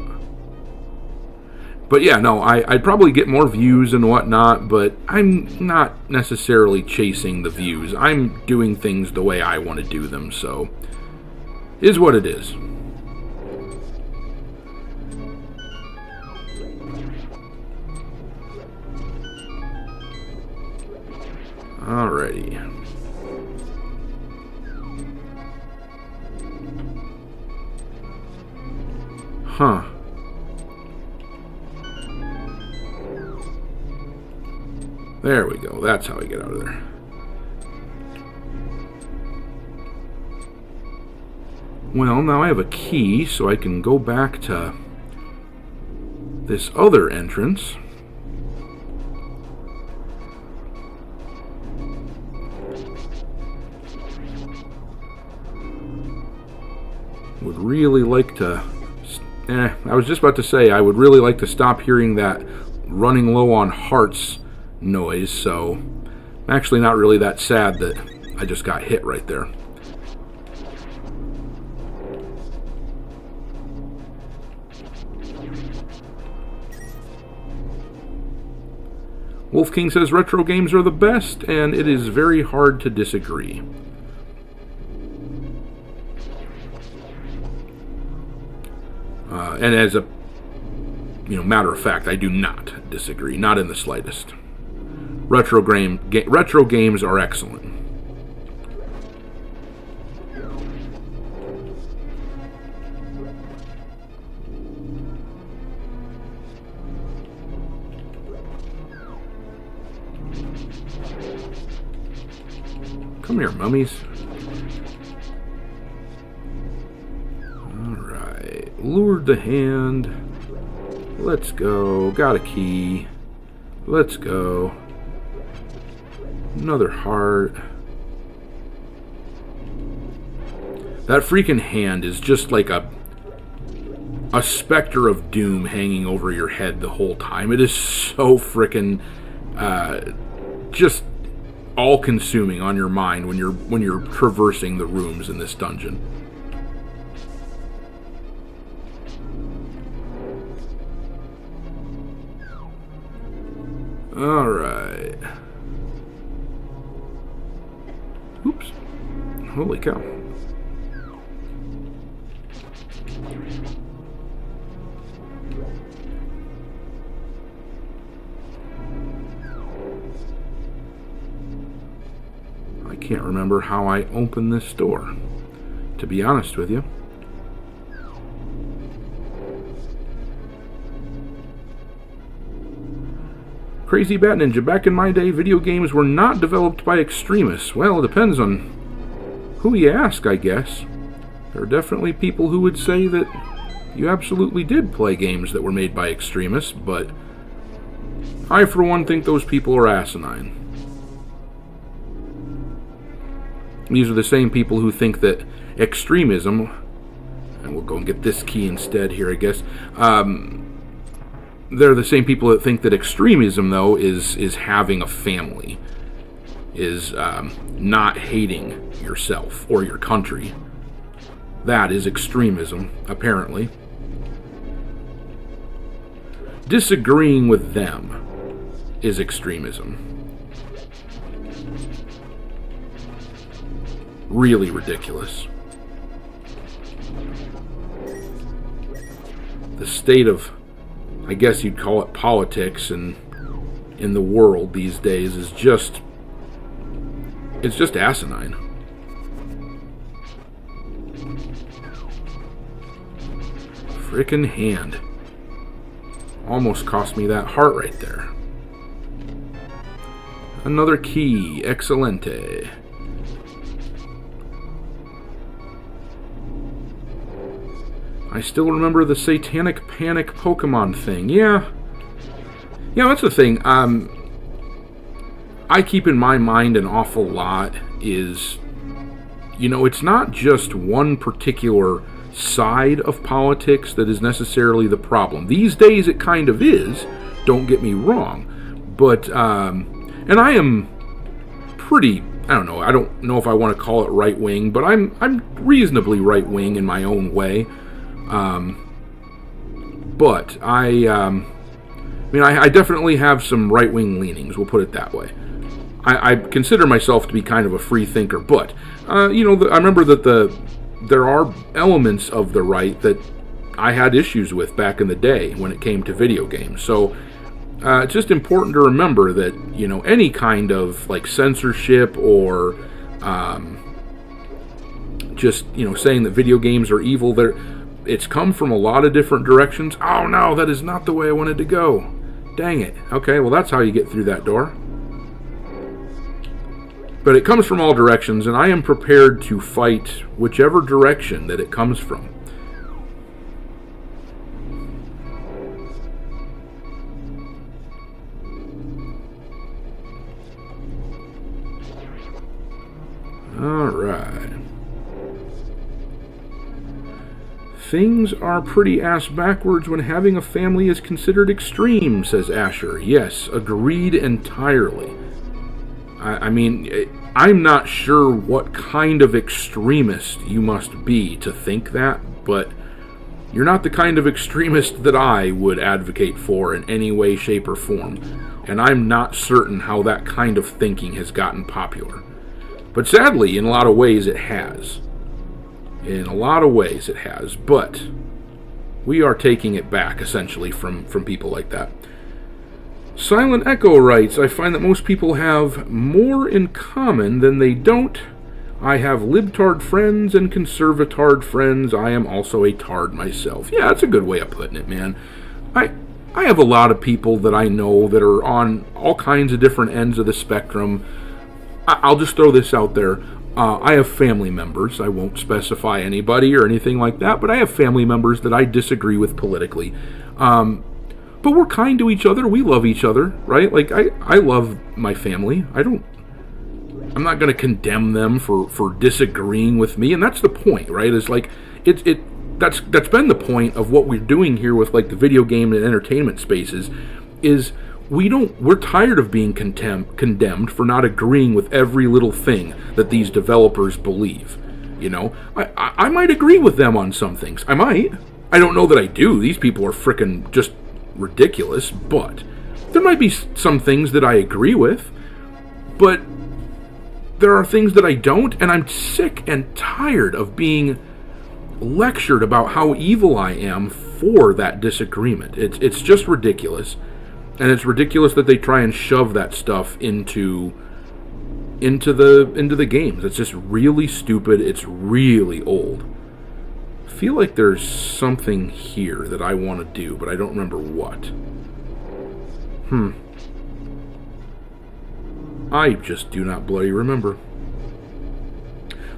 But yeah, no, I'd probably get more views and whatnot, but I'm not necessarily chasing the views. I'm doing things the way I want to do them, so is what it is. Alrighty. Huh. There we go. That's how I get out of there. Well, now I have a key, so I can go back to this other entrance. Would really like to... I was just about to say, I would really like to stop hearing that running low on hearts noise, so I'm actually not really that sad that I just got hit right there. Wolf King says retro games are the best, and it is very hard to disagree. And as a matter of fact, I do not disagree, not in the slightest. Retro games are excellent. Come here, mummies. Alright. Lured the hand. Let's go. Got a key. Let's go. Another heart. That freaking hand is just like a specter of doom hanging over your head the whole time. It is so freaking just all-consuming on your mind when you're traversing the rooms in this dungeon. All right. Oops. Holy cow. I can't remember how I opened this door, to be honest with you. Crazy Bat Ninja, back in my day, video games were not developed by extremists. Well, it depends on who you ask, I guess. There are definitely people who would say that you absolutely did play games that were made by extremists, but I, for one, think those people are asinine. These are the same people who think that extremism, and we'll go and get this key instead here, I guess. They're the same people that think that extremism, though, is having a family, is not hating yourself or your country. That is extremism, apparently. Disagreeing with them is extremism. Really ridiculous. The state of, I guess you'd call it, politics and in the world these days is just, it's just asinine. Frickin' hand. Almost cost me that heart right there. Another key. Excelente. I still remember the Satanic Panic Pokemon thing. Yeah, that's the thing. I keep in my mind an awful lot is, it's not just one particular side of politics that is necessarily the problem. These days it kind of is, don't get me wrong. But, and I am pretty, I don't know if I want to call it right-wing, but I'm reasonably right-wing in my own way. But I definitely have some right-wing leanings, we'll put it that way. I consider myself to be kind of a free thinker, but, I remember that there are elements of the right that I had issues with back in the day when it came to video games. So, it's just important to remember that, any kind of, censorship or, just, saying that video games are evil, it's come from a lot of different directions. Oh no, that is not the way I wanted to go. Dang it. Okay, well that's how you get through that door. But it comes from all directions, and I am prepared to fight whichever direction that it comes from. Alright. Things are pretty ass backwards when having a family is considered extreme, says Asher. Yes, agreed entirely. I mean, I'm not sure what kind of extremist you must be to think that, but you're not the kind of extremist that I would advocate for in any way, shape, or form. And I'm not certain how that kind of thinking has gotten popular. But sadly, in a lot of ways, it has. In a lot of ways, it has. But we are taking it back, essentially, from people like that. Silent Echo writes, I find that most people have more in common than they don't. I have libtard friends and conservatard friends. I am also a tard myself. Yeah, that's a good way of putting it, man. I have a lot of people that I know that are on all kinds of different ends of the spectrum. I'll just throw this out there. I have family members. I won't specify anybody or anything like that, but I have family members that I disagree with politically. But we're kind to each other. We love each other, right? Like, I love my family. I'm not going to condemn them for disagreeing with me, and that's the point, right? It's like, that's been the point of what we're doing here with, like, the video game and entertainment spaces, is we're tired of being condemned for not agreeing with every little thing that these developers believe. You know, I might agree with them on some things. I might. I don't know that I do. These people are frickin' just ridiculous, but there might be some things that I agree with, but there are things that I don't, and I'm sick and tired of being lectured about how evil I am for that disagreement. It's just ridiculous, and it's ridiculous that they try and shove that stuff into the games. It's just really stupid. It's really old. I feel like there's something here that I want to do, but I don't remember what. I just do not bloody remember.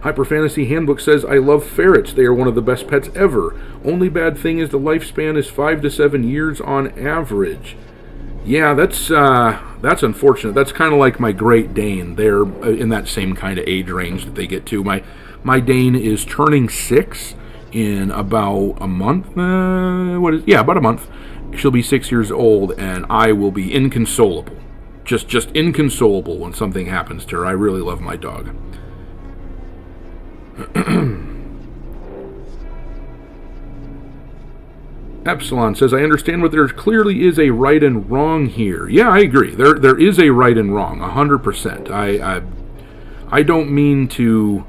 Hyper Fantasy Handbook says, I love ferrets. They are one of the best pets ever. Only bad thing is the lifespan is 5 to 7 years on average. Yeah, that's unfortunate. That's kind of like my Great Dane. They're in that same kind of age range that they get to. My Dane is turning 6 in about a month. About a month. She'll be 6 years old, and I will be inconsolable. Just inconsolable when something happens to her. I really love my dog. Epsilon says, I understand what there clearly is a right and wrong here. Yeah, I agree. There is a right and wrong, 100%. I don't mean to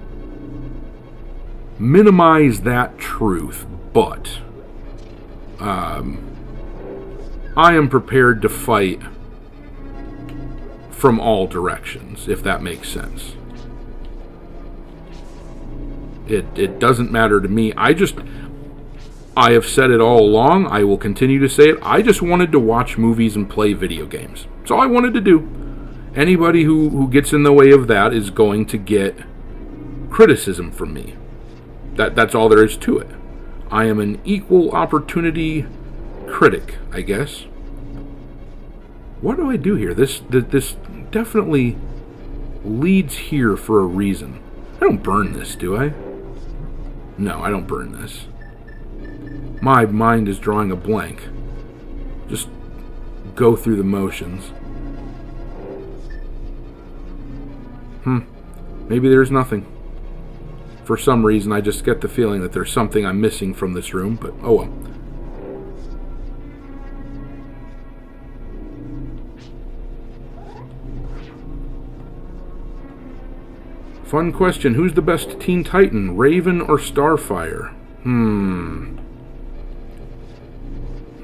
minimize that truth, but I am prepared to fight from all directions, if that makes sense. It doesn't matter to me. I have said it all along. I will continue to say it. I just wanted to watch movies and play video games. That's all I wanted to do. Anybody who gets in the way of that is going to get criticism from me. That's all there is to it. I am an equal opportunity critic, I guess. What do I do here? This definitely leads here for a reason. I don't burn this, do I? No, I don't burn this. My mind is drawing a blank. Just go through the motions. Maybe there's nothing. For some reason, I just get the feeling that there's something I'm missing from this room, but oh well. Fun question. Who's the best Teen Titan, Raven or Starfire?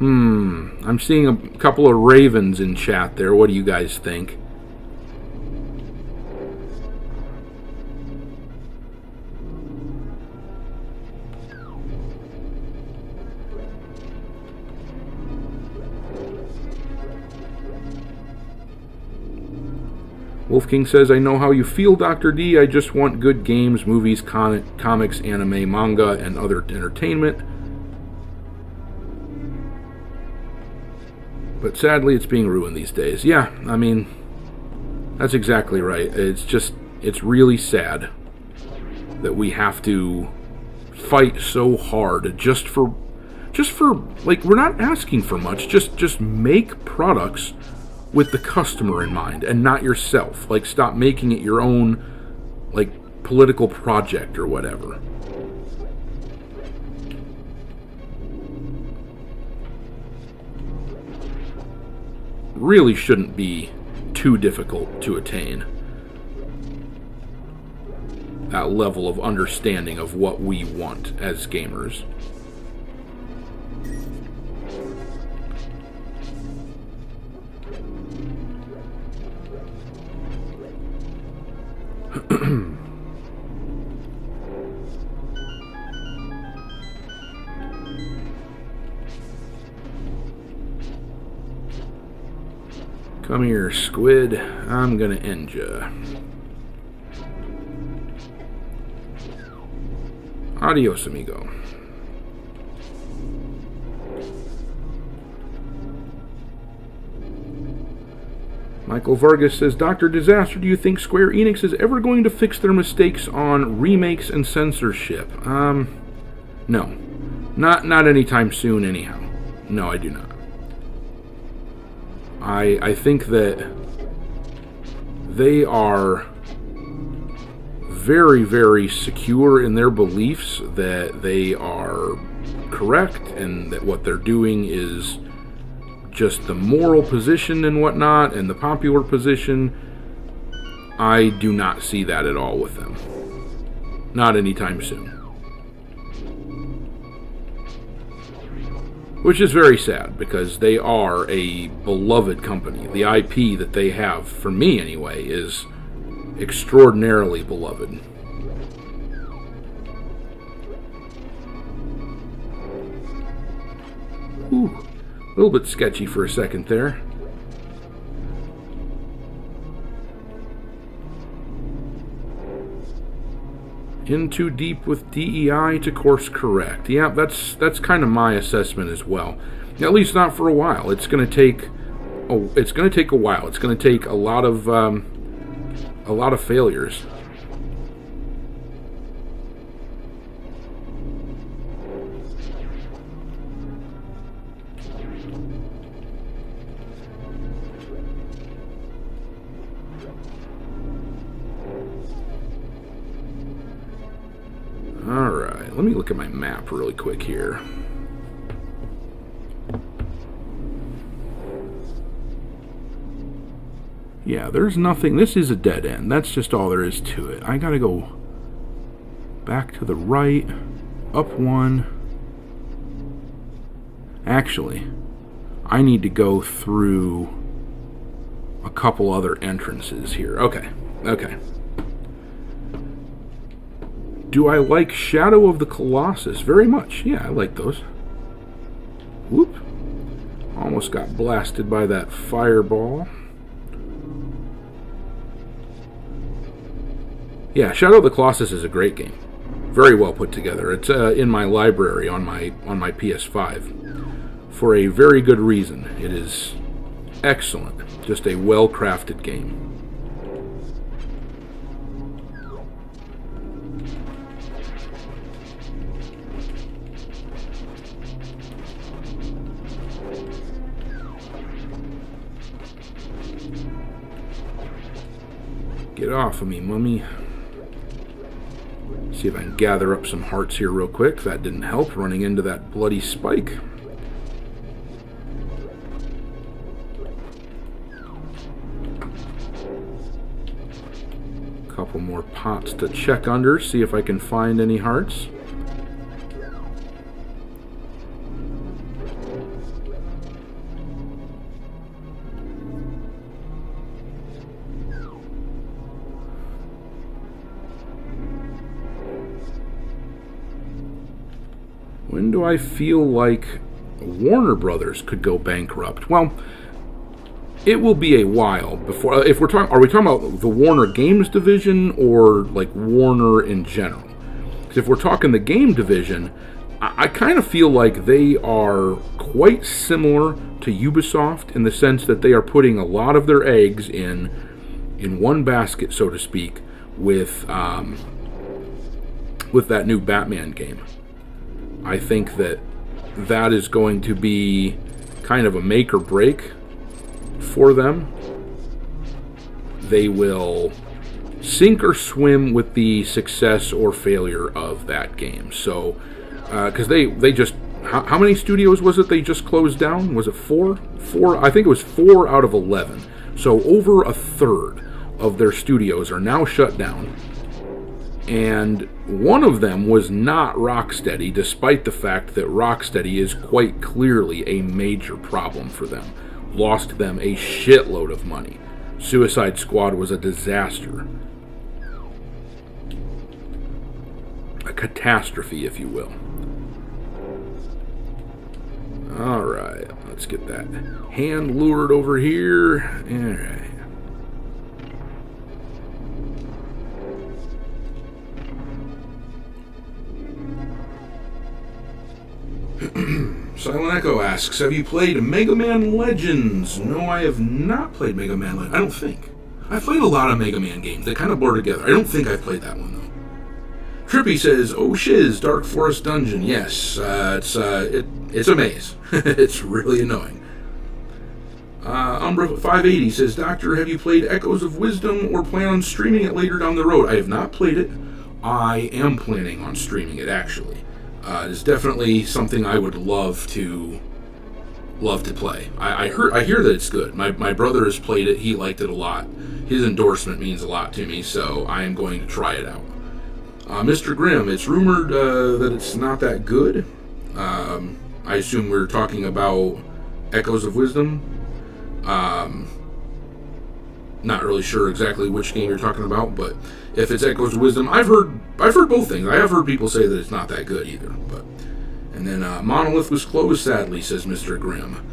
I'm seeing a couple of Ravens in chat there. What do you guys think? Wolf King says, I know how you feel, Dr. D. I just want good games, movies, comics, anime, manga, and other entertainment. But sadly, it's being ruined these days. Yeah, I mean, that's exactly right. It's really sad that we have to fight so hard just for like, we're not asking for much. Just make products with the customer in mind and not yourself. Like, stop making it your own, like, political project or whatever. Really shouldn't be too difficult to attain that level of understanding of what we want as gamers. Come here, squid. I'm gonna end ya. Adios, amigo. Michael Vargas says, Dr. Disaster, do you think Square Enix is ever going to fix their mistakes on remakes and censorship? No. Not anytime soon, anyhow. No, I do not. I think that they are very, very secure in their beliefs that they are correct and that what they're doing is just the moral position and whatnot and the popular position. I do not see that at all with them. Not anytime soon. Which is very sad, because they are a beloved company. The IP that they have, for me anyway, is extraordinarily beloved. Ooh, a little bit sketchy for a second there. In too deep with DEI to course correct. Yeah, that's kind of my assessment as well. At least not for a while. It's going to take a while. It's going to take a lot of failures. Alright, let me look at my map really quick here. Yeah, there's nothing. This is a dead end. That's just all there is to it. I gotta go back to the right, up one. Actually, I need to go through a couple other entrances here. Okay. Do I like Shadow of the Colossus? Very much. Yeah, I like those. Whoop. Almost got blasted by that fireball. Yeah, Shadow of the Colossus is a great game. Very well put together. It's in my library on my PS5 for a very good reason. It is excellent. Just a well-crafted game. Get off of me, mummy. See if I can gather up some hearts here real quick. That didn't help, running into that bloody spike. Couple more pots to check under, see if I can find any hearts. When do I feel like Warner Brothers could go bankrupt? Well, it will be a while before. If we're talking, are we talking about the Warner Games division or like Warner in general? Because if we're talking the game division, I kind of feel like they are quite similar to Ubisoft in the sense that they are putting a lot of their eggs in one basket, so to speak, with that new Batman game. I think that is going to be kind of a make or break for them. They will sink or swim with the success or failure of that game. So, because they just, how many studios was it they just closed down? Was it 4? I think it was 4 out of 11. So over a third of their studios are now shut down. And one of them was not Rocksteady, despite the fact that Rocksteady is quite clearly a major problem for them. Lost them a shitload of money. Suicide Squad was a disaster. A catastrophe, if you will. Alright, let's get that hand lured over here. Alright. Silent Echo asks, have you played Mega Man Legends? No, I have not played Mega Man Legends. I don't think. I've played a lot of Mega Man games. They kind of blur together. I don't think I've played that one, though. Trippy says, oh shiz, Dark Forest Dungeon. Yes, it's a maze. It's really annoying. Umbra 580 says, Doctor, have you played Echoes of Wisdom or plan on streaming it later down the road? I have not played it. I am planning on streaming it, actually. It's definitely something I would love to play. I hear that it's good. My brother has played it. He liked it a lot. His endorsement means a lot to me, so I am going to try it out. Mr. Grimm, it's rumored that it's not that good. I assume we're talking about Echoes of Wisdom. Not really sure exactly which game you're talking about, but if it's Echoes of Wisdom, I've heard both things. I have heard people say that it's not that good either. But and then Monolith was closed, sadly, says Mr. Grimm.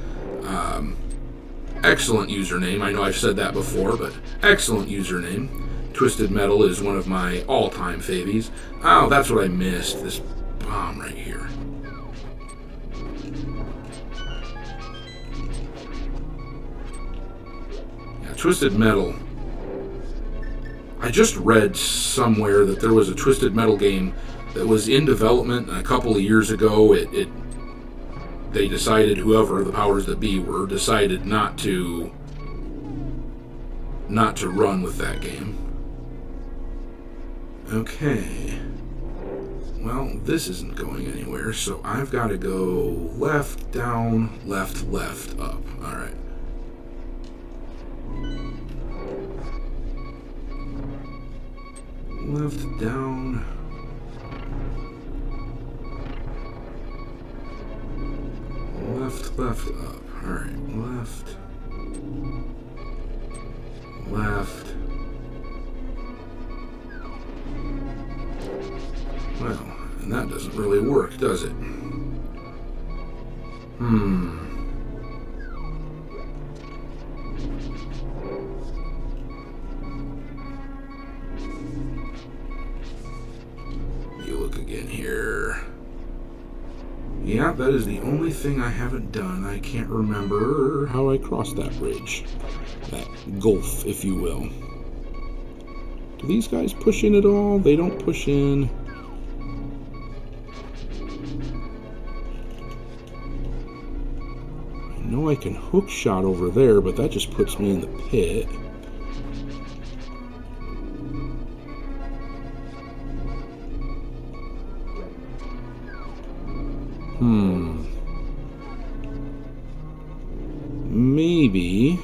Excellent username. I know I've said that before, but excellent username. Twisted Metal is one of my all-time favies. Oh, that's what I missed. This bomb right here. Yeah, Twisted Metal. I just read somewhere that there was a Twisted Metal game that was in development a couple of years ago. They decided, whoever the powers that be were, decided not to run with that game. Okay. Well, this isn't going anywhere, so I've got to go left, down, left, up. Alright. Left, down. Left, up. Alright, left. Well, and that doesn't really work, does it? You look again here. Yeah, that is the only thing I haven't done. I can't remember how I crossed that bridge. That gulf, if you will. Do these guys push in at all? They don't push in. I know I can hook shot over there, but that just puts me in the pit. Maybe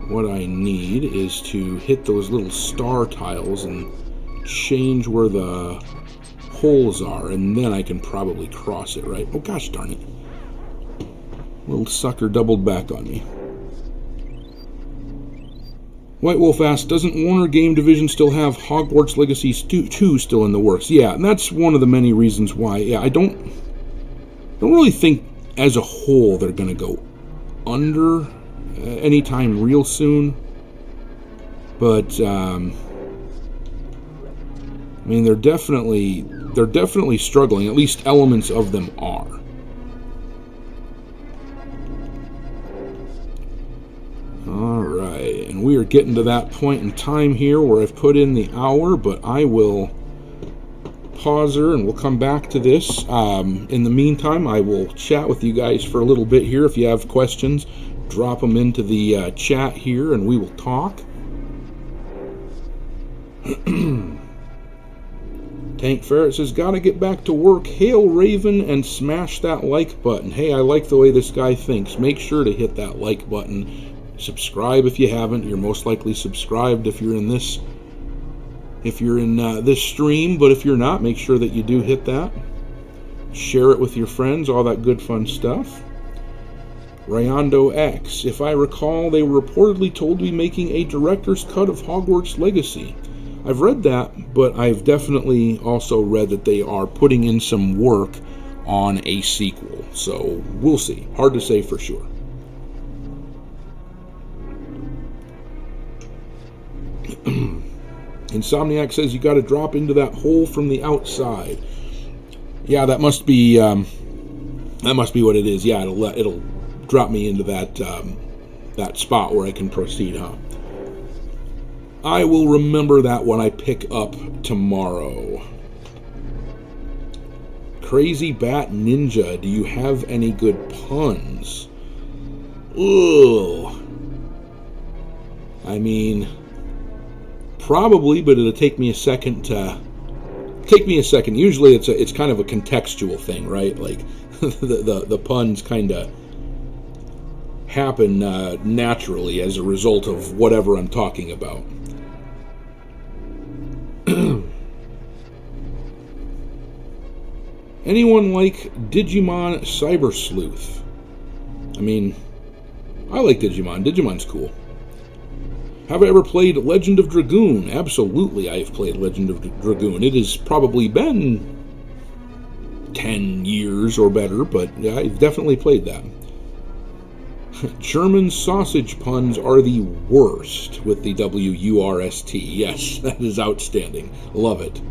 what I need is to hit those little star tiles and change where the holes are, and then I can probably cross it, right? Oh gosh darn it. Little sucker doubled back on me. White Wolf asks, doesn't Warner Game Division still have Hogwarts Legacy 2 still in the works? Yeah, and that's one of the many reasons why. Yeah, I don't really think as a whole they're going to go under. anytime real soon. But I mean, they're definitely struggling. At least elements of them are. All right, and we are getting to that point in time here where I've put in the hour, but I will pause her and we'll come back to this. In the meantime, I will chat with you guys for a little bit here. If you have questions, drop them into the chat here and we will talk. Tank Ferret says, gotta get back to work. Hail Raven and smash that like button. Hey, I like the way this guy thinks. Make sure to hit that like button. Subscribe if you haven't. You're most likely subscribed if you're in this this stream, but if you're not, make sure that you do hit that. Share it with your friends, all that good fun stuff. Rayando X, if I recall, they were reportedly told to be making a director's cut of Hogwarts Legacy. I've read that, but I've definitely also read that they are putting in some work on a sequel, so we'll see. Hard to say for sure. Insomniac says you got to drop into that hole from the outside. Yeah, that must be what it is. Yeah, it'll drop me into that spot where I can proceed, huh? I will remember that when I pick up tomorrow. Crazy Bat Ninja, do you have any good puns? Ugh. I mean, probably, but it'll take me a second. Usually it's kind of a contextual thing, right? Like the puns kind of happen naturally as a result of whatever I'm talking about. Anyone like Digimon Cyber Sleuth? I mean, I like Digimon. Digimon's cool. Have I ever played Legend of Dragoon? Absolutely, I have played Legend of Dragoon. It has probably been 10 years or better, but yeah, I've definitely played that. German sausage puns are the worst with the W-U-R-S-T. Yes, that is outstanding. Love it.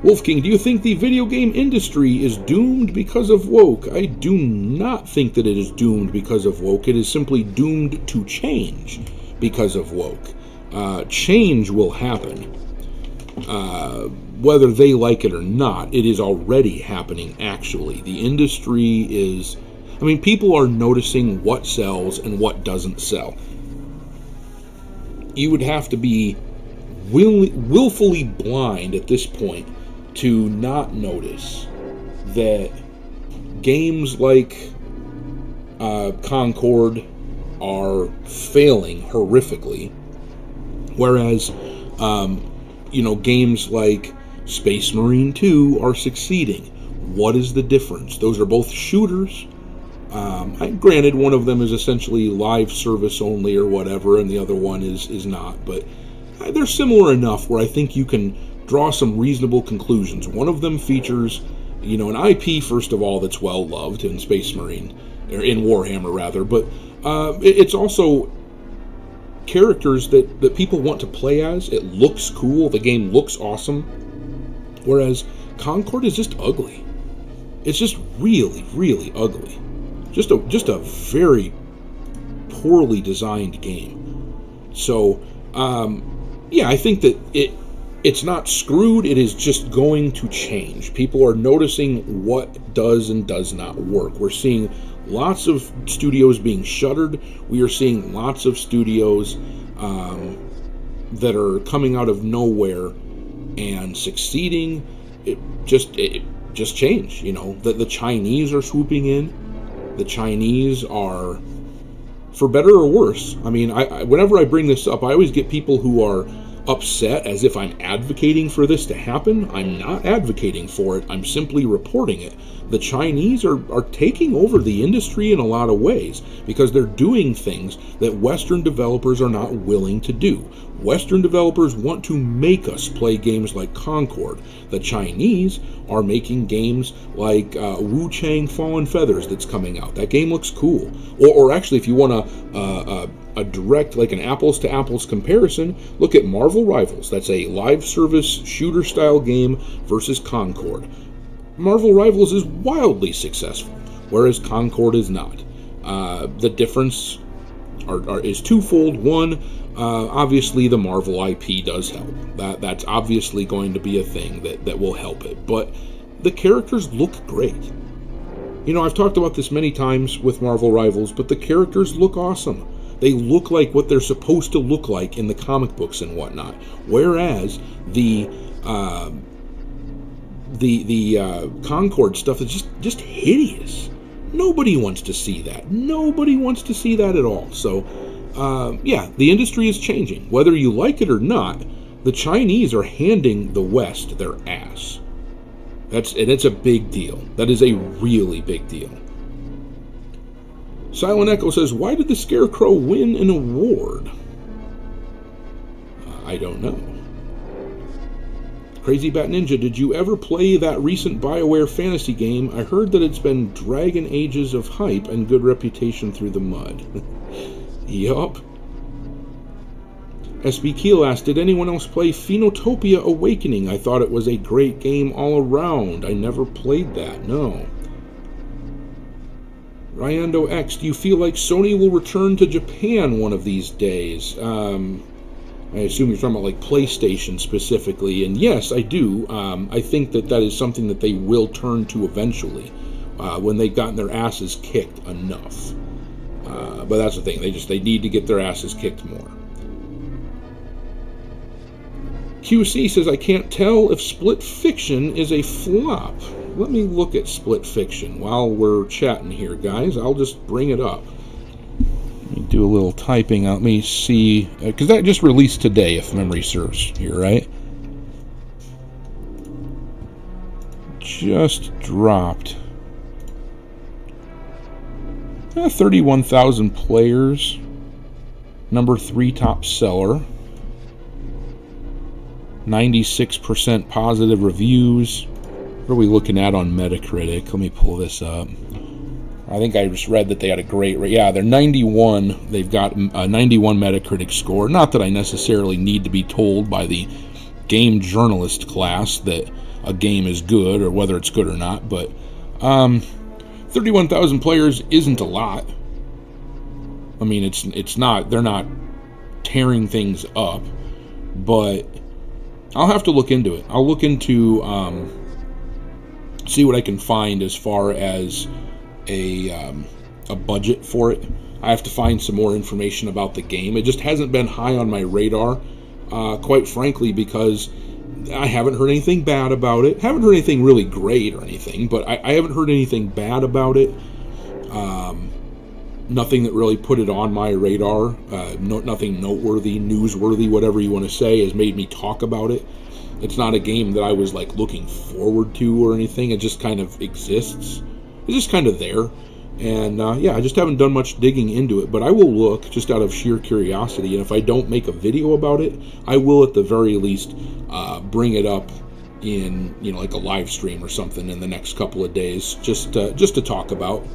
Wolf King, do you think the video game industry is doomed because of woke? I do not think that it is doomed because of woke. It is simply doomed to change because of woke. Change will happen. Whether they like it or not, it is already happening, actually. The industry is... I mean, people are noticing what sells and what doesn't sell. You would have to be willfully blind at this point to not notice that games like Concord are failing horrifically, whereas games like Space Marine 2 are succeeding. What is the difference? Those are both shooters. Granted, one of them is essentially live service only or whatever, and the other one is not, but they're similar enough where I think you can draw some reasonable conclusions. One of them features, an IP, first of all, that's well loved in Space Marine, or in Warhammer rather, but it's also characters that people want to play as. It looks cool, the game looks awesome, whereas Concord is just ugly. It's just really, really ugly. Just a very poorly designed game. So, I think that it's not screwed. It is just going to change. People are noticing what does and does not work. We're seeing lots of studios being shuttered. We are seeing lots of studios that are coming out of nowhere and succeeding. It just changed. The Chinese are swooping in. The Chinese are, for better or worse. I mean, whenever I bring this up, I always get people who are upset as if I'm advocating for this to happen. I'm not advocating for it. I'm simply reporting it. The Chinese are taking over the industry in a lot of ways because they're doing things that Western developers are not willing to do. Western developers want to make us play games like Concord. The Chinese are making games like Wu Chang Fallen Feathers that's coming out. That game looks cool. Or actually, if you want a direct, like an apples to apples comparison, look at Marvel Rivals. That's a live service shooter style game versus Concord. Marvel Rivals is wildly successful, whereas Concord is not. The difference is twofold. One, obviously the Marvel IP does help. That's obviously going to be a thing that will help it. But the characters look great. You know, I've talked about this many times with Marvel Rivals, but the characters look awesome. They look like what they're supposed to look like in the comic books and whatnot. Whereas the Concord stuff is just hideous. Nobody wants to see that. Nobody wants to see that at all. So, yeah, the industry is changing. Whether you like it or not, the Chinese are handing the West their ass. It's a big deal. That is a really big deal. Silent Echo says, why did the Scarecrow win an award? I don't know. Crazy Bat Ninja, did you ever play that recent BioWare fantasy game? I heard that it's been dragging ages of hype and good reputation through the mud. Yup. SB Keel asked, did anyone else play Phenotopia Awakening? I thought it was a great game all around. I never played that, no. Ryando X, do you feel like Sony will return to Japan one of these days? I assume you're talking about like PlayStation specifically, and yes, I do. I think that is something that they will turn to eventually when they've gotten their asses kicked enough. But that's the thing; they need to get their asses kicked more. QC says, I can't tell if Split Fiction is a flop. Let me look at Split Fiction while we're chatting here, guys. I'll just bring it up. Let me do a little typing out. Let me see, because that just released today, if memory serves here, right? Just dropped. 31,000 players. Number 3 top seller. 96% positive reviews. What are we looking at on Metacritic? Let me pull this up. I think I just read that they had a great rate. Yeah, they're 91. They've got a 91 Metacritic score. Not that I necessarily need to be told by the game journalist class that a game is good or whether it's good or not, but 31,000 players isn't a lot. I mean, it's not. They're not tearing things up, but I'll have to look into it. I'll look into see what I can find as far as a budget for it. I have to find some more information about the game. It just hasn't been high on my radar, quite frankly, because I haven't heard anything bad about it. Haven't heard anything really great or anything, but I haven't heard anything bad about it. Nothing that really put it on my radar. Nothing noteworthy, newsworthy, whatever you want to say, has made me talk about it. It's not a game that I was like looking forward to or anything. It just kind of exists. It's just kind of there. And yeah, I just haven't done much digging into it, but I will look just out of sheer curiosity. And if I don't make a video about it, I will at the very least bring it up in, like a live stream or something in the next couple of days, just to talk about.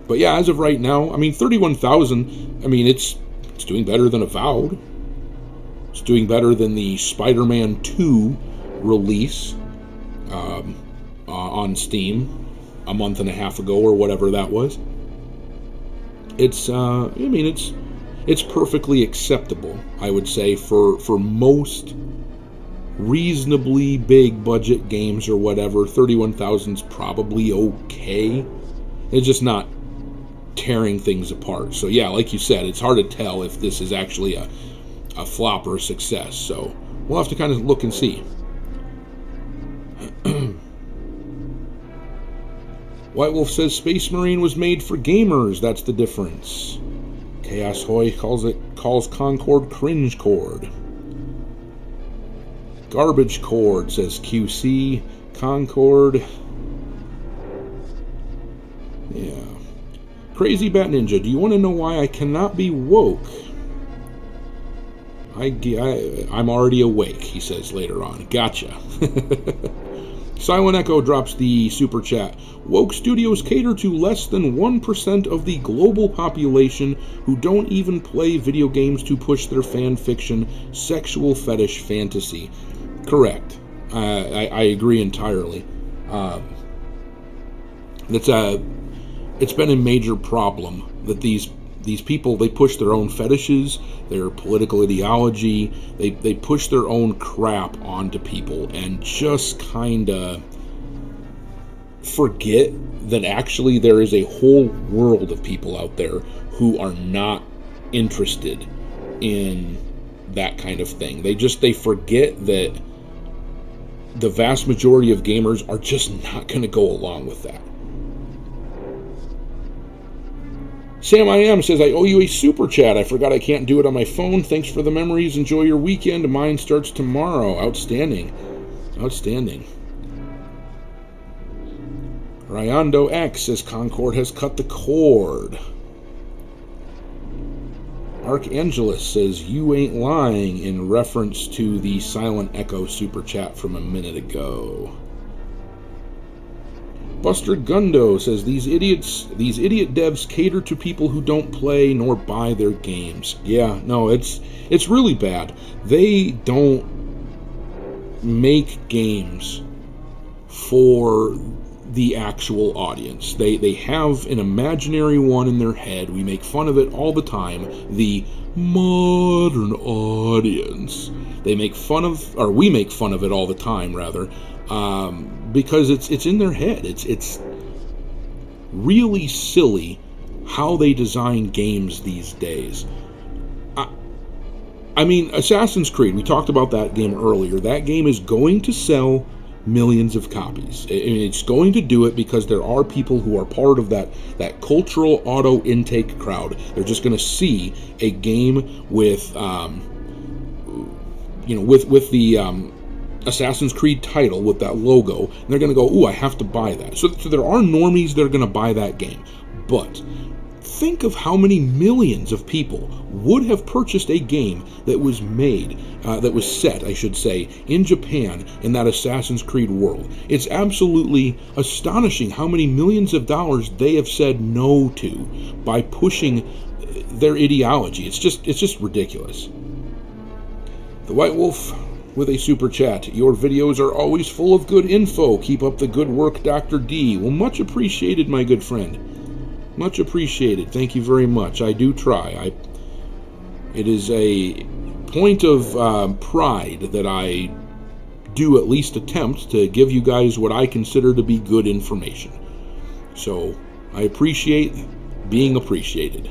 But yeah, as of right now, I mean, 31,000. I mean, it's doing better than Avowed. It's doing better than the Spider-Man 2 release on Steam a month and a half ago or whatever that was. It's I mean, it's perfectly acceptable, I would say, for most reasonably big budget games or whatever. 31,000's probably okay. It's just not tearing things apart. So yeah, like you said, it's hard to tell if this is actually a flop or a success. So we'll have to kind of look and see. White Wolf says Space Marine was made for gamers. That's the difference. Chaos Hoy calls Concord cringe cord. Garbage cord, says QC. Concord. Yeah. Crazy Bat Ninja, do you want to know why I cannot be woke? I'm already awake, he says later on. Gotcha. Silent Echo drops the super chat. Woke studios cater to less than 1% of the global population who don't even play video games to push their fan fiction, sexual fetish fantasy. Correct. I agree entirely. It's been a major problem that these people, they push their own fetishes, their political ideology, they push their own crap onto people and just kind of forget that actually there is a whole world of people out there who are not interested in that kind of thing. They forget that the vast majority of gamers are just not going to go along with that. Sam I Am says, I owe you a super chat. I forgot I can't do it on my phone. Thanks for the memories. Enjoy your weekend. Mine starts tomorrow. Outstanding. Outstanding. Ryando X says, Concord has cut the cord. Archangelus says, you ain't lying, in reference to the Silent Echo super chat from a minute ago. Buster Gundo says, these idiot devs cater to people who don't play nor buy their games. Yeah, no, it's really bad. They don't make games for the actual audience. They have an imaginary one in their head. We make fun of it all the time. The modern audience. They make fun of, or we make fun of it all the time, rather, because it's in their head. It's really silly how they design games these days. I mean, Assassin's Creed, we talked about that game earlier. That game is going to sell millions of copies. It's going to do it because there are people who are part of that cultural auto intake crowd. They're just going to see a game with with the Assassin's Creed title, with that logo, and they're going to go, ooh, I have to buy that. So there are normies that are going to buy that game. But think of how many millions of people would have purchased a game that was made, that was set, I should say, in Japan, in that Assassin's Creed world. It's absolutely astonishing how many millions of dollars they have said no to by pushing their ideology. It's just ridiculous. The White Wolf with a super chat. Your videos are always full of good info. Keep up the good work, Dr. D. Well, much appreciated, my good friend. Much appreciated. Thank you very much. I do try. It is a point of pride that I do at least attempt to give you guys what I consider to be good information. So I appreciate being appreciated.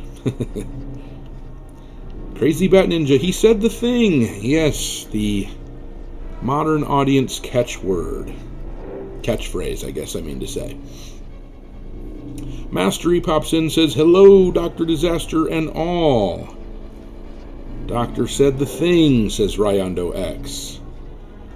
Crazy Bat Ninja, he said the thing. Yes, the modern audience catchphrase, I guess I mean to say. Mastery pops in, says, hello, Dr. Disaster and all. Doctor said the thing, says Ryando X.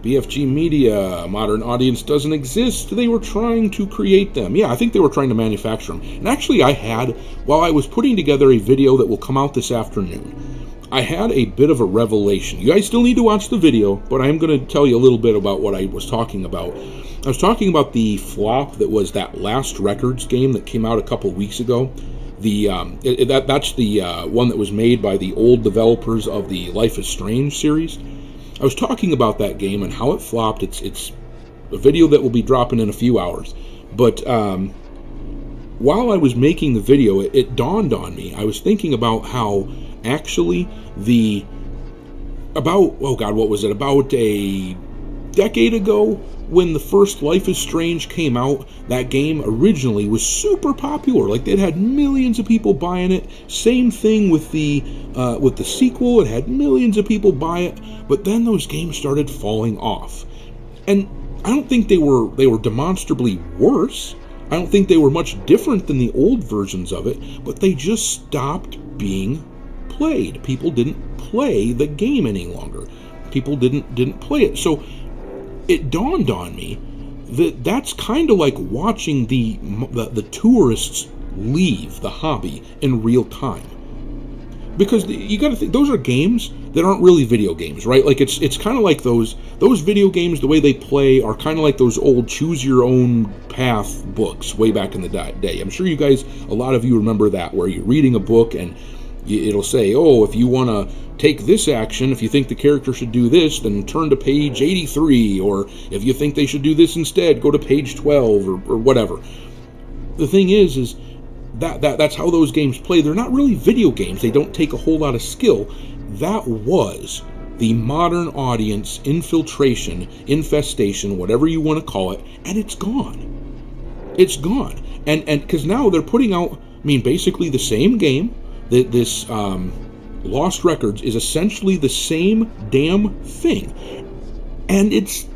BFG Media, modern audience doesn't exist. They were trying to create them. Yeah, I think they were trying to manufacture them. And actually while I was putting together a video that will come out this afternoon, I had a bit of a revelation. You guys still need to watch the video, but I am going to tell you a little bit about what I was talking about. I was talking about the flop that was that Last Records game that came out a couple weeks ago. That's the one that was made by the old developers of the Life is Strange series. I was talking about that game and how it flopped. It's a video that will be dropping in a few hours. But while I was making the video, it dawned on me. I was thinking about how actually about a decade ago, when the first Life is Strange came out, that game originally was super popular. Like, it had millions of people buying it. Same thing with the sequel. It had millions of people buy it. But then those games started falling off. And I don't think they were demonstrably worse. I don't think they were much different than the old versions of it, but they just stopped being played. People didn't play the game any longer. People didn't play it. So it dawned on me that that's kind of like watching the tourists leave the hobby in real time. Because you got to think, those are games that aren't really video games, right? Like it's kind of like those video games, the way they play are kind of like those old choose your own path books way back in the day. I'm sure you guys, a lot of you remember that, where you're reading a book and it'll say, oh, if you want to take this action, if you think the character should do this, then turn to page 83, or if you think they should do this instead, go to page 12, or whatever. The thing is that's how those games play. They're not really video games. They don't take a whole lot of skill. That was the modern audience infiltration, infestation, whatever you want to call it, and it's gone. It's gone. And because now they're putting out, basically the same game. This Lost Records is essentially the same damn thing. And it's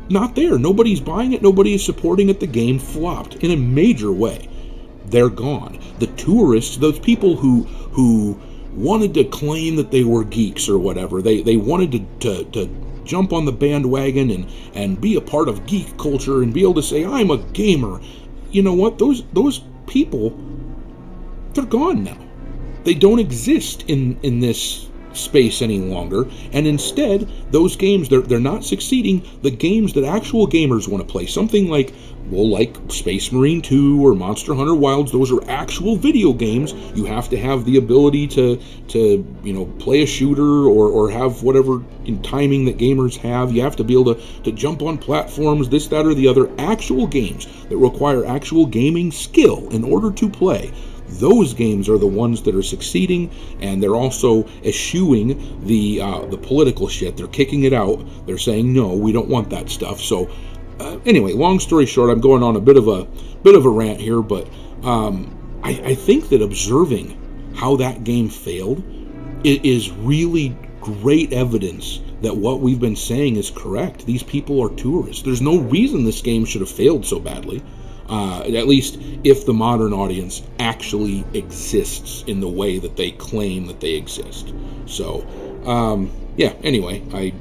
not there. Nobody's buying it. Nobody is supporting it. The game flopped in a major way. They're gone. The tourists, those people who wanted to claim that they were geeks or whatever, they wanted to jump on the bandwagon and be a part of geek culture and be able to say, I'm a gamer. You know what? Those people, they're gone now. They don't exist in this space any longer, and instead, those games, they're not succeeding. The games that actual gamers want to play, something like Space Marine 2 or Monster Hunter Wilds, those are actual video games. You have to have the ability to play a shooter or have whatever timing that gamers have. You have to be able to jump on platforms, this, that, or the other. Actual games that require actual gaming skill in order to play. Those games are the ones that are succeeding, and they're also eschewing the political shit. They're kicking it out. They're saying, no, we don't want that stuff. So anyway, long story short, I'm going on a bit of a rant here, but I think that observing how that game failed is really great evidence that what we've been saying is correct. These people are tourists. There's no reason this game should have failed so badly. At least if the modern audience actually exists in the way that they claim that they exist. So, anyway, I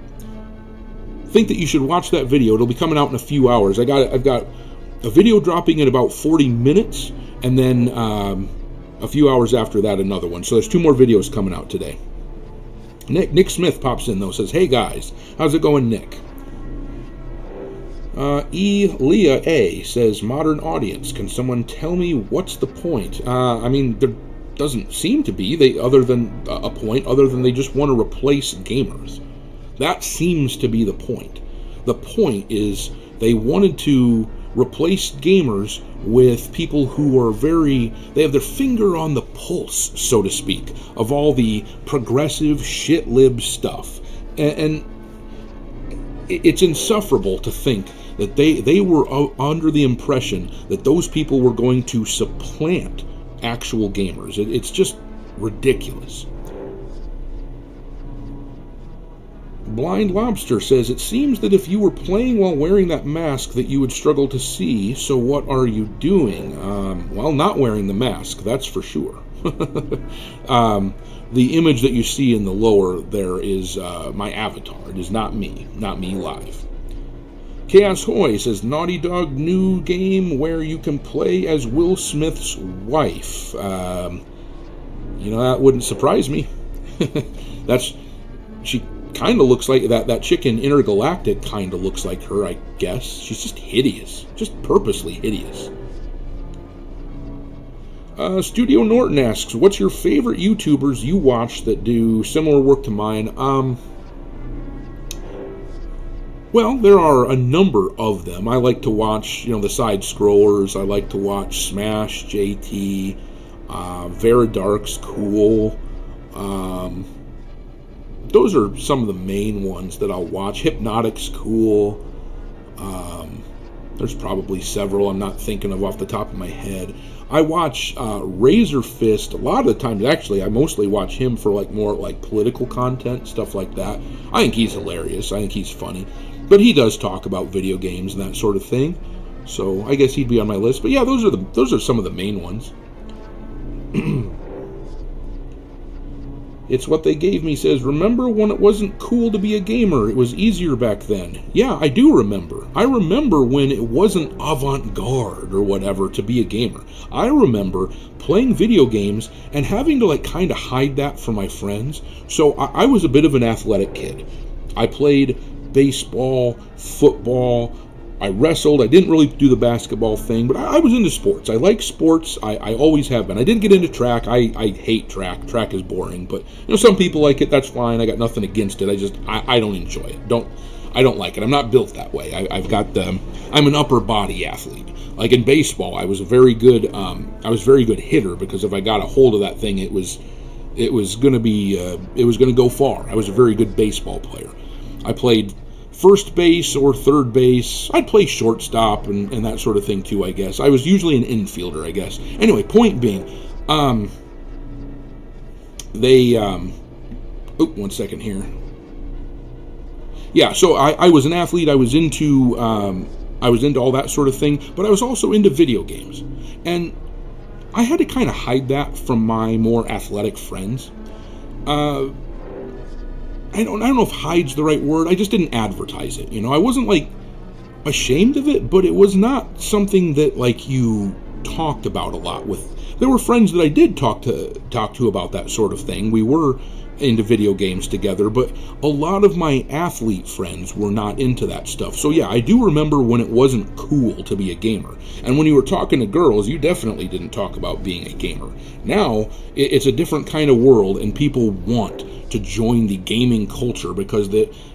think that you should watch that video. It'll be coming out in a few hours. I've got a video dropping in about 40 minutes, and then a few hours after that, another one. So there's 2 more videos coming out today. Nick Smith pops in, though, says, hey, guys. How's it going, Nick? Leah A says, modern audience, can someone tell me what's the point? There doesn't seem to be, other than a point, other than they just want to replace gamers. That seems to be the point. The point is they wanted to replace gamers with people who are they have their finger on the pulse, so to speak, of all the progressive shit-lib stuff. And it's insufferable to think that they were under the impression that those people were going to supplant actual gamers. It's just ridiculous. Blind Lobster says, it seems that if you were playing while wearing that mask that you would struggle to see, so what are you doing? Well, not wearing the mask, that's for sure. The image that you see in the lower there is my avatar. It is not me live. Chaos Hoy says, Naughty Dog new game where you can play as Will Smith's wife. That wouldn't surprise me. She kind of looks like that chick in Intergalactic kind of looks like her, I guess. She's just hideous. Just purposely hideous. Studio Norton asks, what's your favorite YouTubers you watch that do similar work to mine? Well, there are a number of them. I like to watch, the side scrollers. I like to watch Smash, JT, Veridark's cool. Those are some of the main ones that I'll watch. Hypnotic's cool. There's probably several I'm not thinking of off the top of my head. I watch Razor Fist a lot of the times. Actually, I mostly watch him for more political content, stuff like that. I think he's hilarious. I think he's funny. But he does talk about video games and that sort of thing. So I guess he'd be on my list. But yeah, those are some of the main ones. It's what they gave me says, remember when it wasn't cool to be a gamer? It was easier back then. Yeah, I do remember. I remember when it wasn't avant-garde or whatever to be a gamer. I remember playing video games and having to kind of hide that from my friends. So I was a bit of an athletic kid. I played baseball, football, I wrestled. I didn't really do the basketball thing, but I was into sports. I like sports. I always have been. I didn't get into track. I hate track. Track is boring, but some people like it. That's fine. I got nothing against it. I don't enjoy it. I don't like it. I'm not built that way. I'm an upper body athlete. Like in baseball, I was a very good hitter, because if I got a hold of that thing, it was going to go far. I was a very good baseball player. I played first base or third base. I'd play shortstop and that sort of thing too, I guess. I was usually an infielder, I guess. Anyway, point being, one second here. Yeah, so I was an athlete. I was into all that sort of thing, but I was also into video games. And I had to kind of hide that from my more athletic friends. I don't know if hide's the right word. I just didn't advertise it. I wasn't ashamed of it, but it was not something that you talked about a lot with. There were friends that I did talk to about that sort of thing. We were into video games together, but a lot of my athlete friends were not into that stuff. So yeah, I do remember when it wasn't cool to be a gamer. And when you were talking to girls, you definitely didn't talk about being a gamer. Now, it's a different kind of world, and people want to join the gaming culture because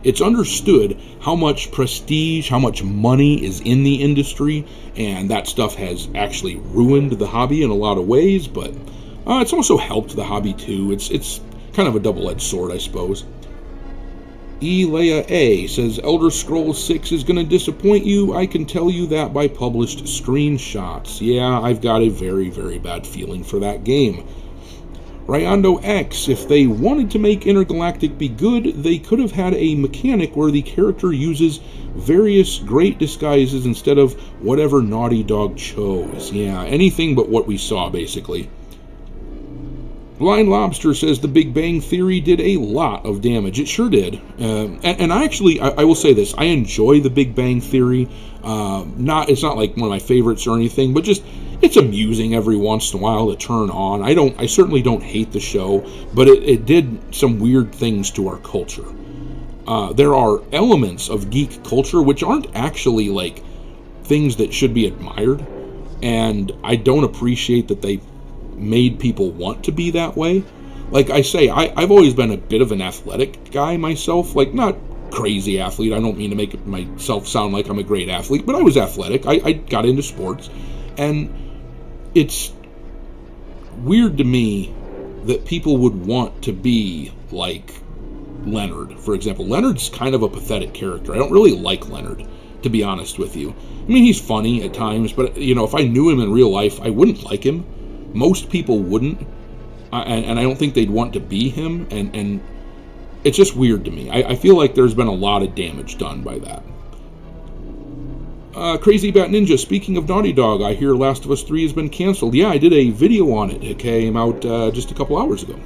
it's understood how much prestige, how much money is in the industry, and that stuff has actually ruined the hobby in a lot of ways, but it's also helped the hobby too. It's kind of a double-edged sword, I suppose. Leia A says, Elder Scrolls 6 is going to disappoint you. I can tell you that by published screenshots. Yeah, I've got a very, very bad feeling for that game. Ryondo X, if they wanted to make Intergalactic be good, they could have had a mechanic where the character uses various great disguises instead of whatever Naughty Dog chose. Yeah, anything but what we saw, basically. Blind Lobster says The Big Bang Theory did a lot of damage. It sure did. And I will say this. I enjoy The Big Bang Theory. It's not like one of my favorites or anything, but just it's amusing every once in a while to turn on. I certainly don't hate the show, but it did some weird things to our culture. There are elements of geek culture which aren't actually things that should be admired, and I don't appreciate that they made people want to be that way. Like I say, I've always been a bit of an athletic guy myself, not crazy athlete. I don't mean to make myself sound like I'm a great athlete, but I was athletic. I got into sports, and it's weird to me that people would want to be like Leonard, for example. Leonard's kind of a pathetic character. I don't really like Leonard, to be honest with you. I mean, he's funny at times, but if I knew him in real life, I wouldn't like him. Most people wouldn't, and I don't think they'd want to be him, and it's just weird to me. I feel like there's been a lot of damage done by that. Crazy Bat Ninja, speaking of Naughty Dog, I hear Last of Us 3 has been canceled. Yeah, I did a video on it. It came out just a couple hours ago.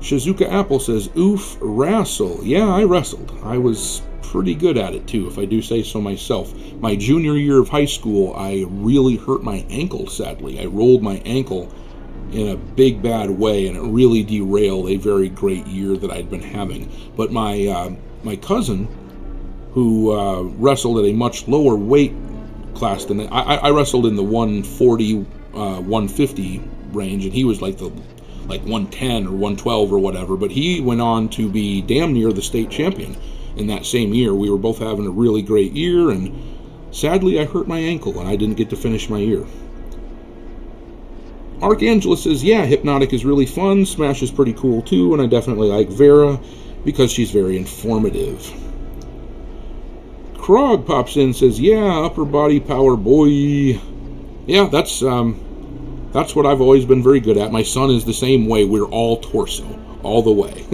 Shizuka Apple says, oof, wrestle. Yeah, I wrestled. I was pretty good at it too, if I do say so myself. My junior year of high school, I really hurt my ankle, sadly. I rolled my ankle in a big bad way, and it really derailed a very great year that I'd been having. But my cousin, who wrestled at a much lower weight class than I wrestled in the 140, 150 range, and he was like 110 or 112 or whatever, but he went on to be damn near the state champion in that same year. We were both having a really great year, and sadly I hurt my ankle and I didn't get to finish my year. Archangela says, yeah, Hypnotic is really fun, Smash is pretty cool too, and I definitely like Vera because she's very informative. Krog pops in and says, yeah, upper body power boy. Yeah, that's what I've always been very good at. My son is the same way. We're all torso, all the way.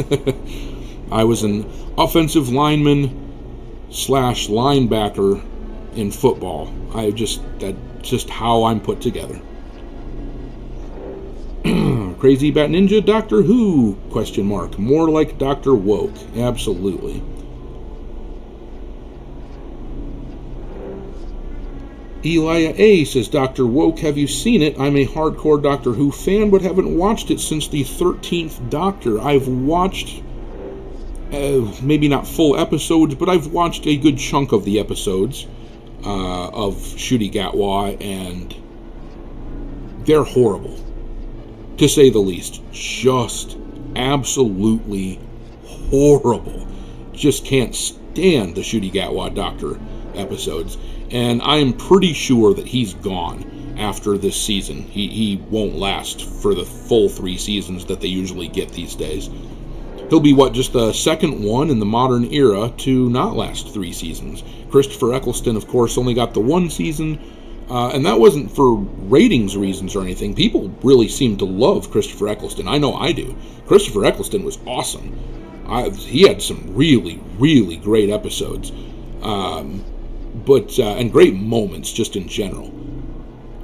I was an offensive lineman / linebacker in football. That's just how I'm put together. Crazy Bat Ninja, Doctor Who? Question mark. More like Dr. Woke. Absolutely. Elia A. says, Dr. Woke, have you seen it? I'm a hardcore Doctor Who fan, but haven't watched it since the 13th Doctor. I've watched, maybe not full episodes, but I've watched a good chunk of the episodes of Ncuti Gatwa, and they're horrible, to say the least. Just absolutely horrible. Just can't stand the Ncuti Gatwa Doctor episodes. And I'm pretty sure that he's gone after this season. He won't last for the full 3 seasons that they usually get these days. He'll be, just the second one in the modern era to not last 3 seasons. Christopher Eccleston, of course, only got the 1 season, and that wasn't for ratings reasons or anything. People really seem to love Christopher Eccleston. I know I do. Christopher Eccleston was awesome. He had some really, really great episodes. And great moments just in general.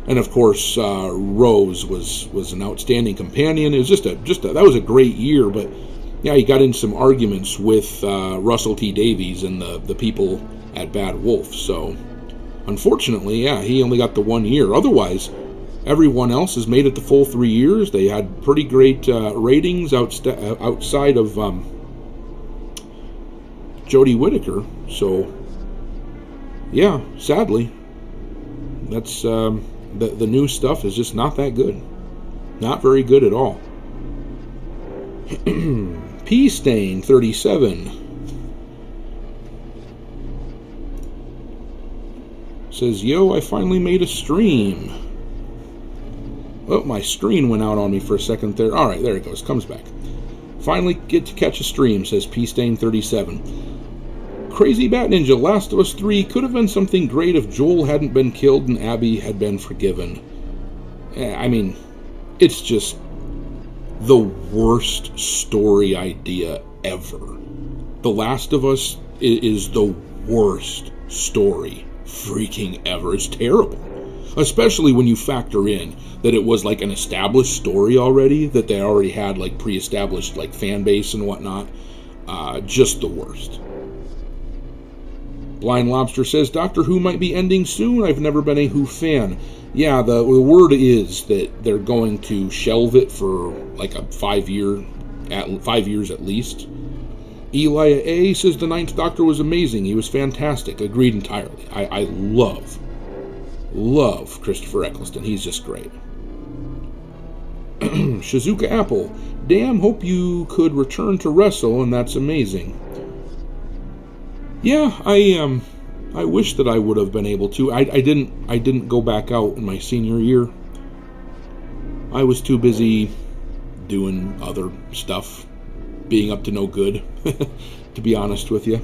And of course, Rose was an outstanding companion. It was that was a great year. But yeah, he got in some arguments with Russell T Davies and the people at Bad Wolf. So unfortunately, yeah, he only got the 1 year. Otherwise, everyone else has made it the full 3 years. They had pretty great ratings outside of Jodie Whittaker. So yeah, sadly, that's the new stuff is just not that good. Not very good at all. P Stain 37 says, "Yo, I finally made a stream." Oh, my screen went out on me for a second there. All right, there it goes. Comes back. Finally get to catch a stream, says P Stain 37. Crazy Bat Ninja, Last of Us 3 could have been something great if Joel hadn't been killed and Abby had been forgiven. I mean, it's just the worst story idea ever. The Last of Us is the worst story freaking ever. It's terrible. Especially when you factor in that it was like an established story already, that they already had like pre-established like fan base and whatnot. Just the worst. Blind Lobster says, Doctor Who might be ending soon. I've never been a Who fan. Yeah, the word is that they're going to shelve it for like a 5 years at least. Elia A says the 9th Doctor was amazing. He was fantastic. Agreed entirely. I love Christopher Eccleston. He's just great. Shizuka Apple. Damn, hope you could return to wrestle, and that's amazing. Yeah, I wish that I would have been able to. I didn't go back out in my senior year. I was too busy doing other stuff, being up to no good, to be honest with you.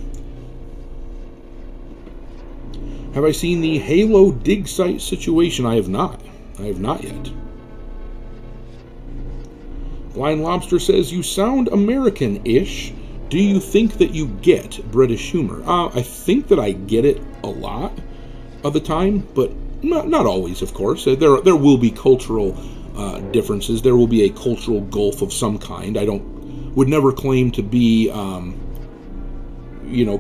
Have I seen the Halo dig site situation? I have not. I have not yet. Blind Lobster says, you sound American-ish. Do you think that you get British humor? I think that I get it a lot of the time, but not always, of course. There will be cultural differences. There will be a cultural gulf of some kind. Would never claim to be,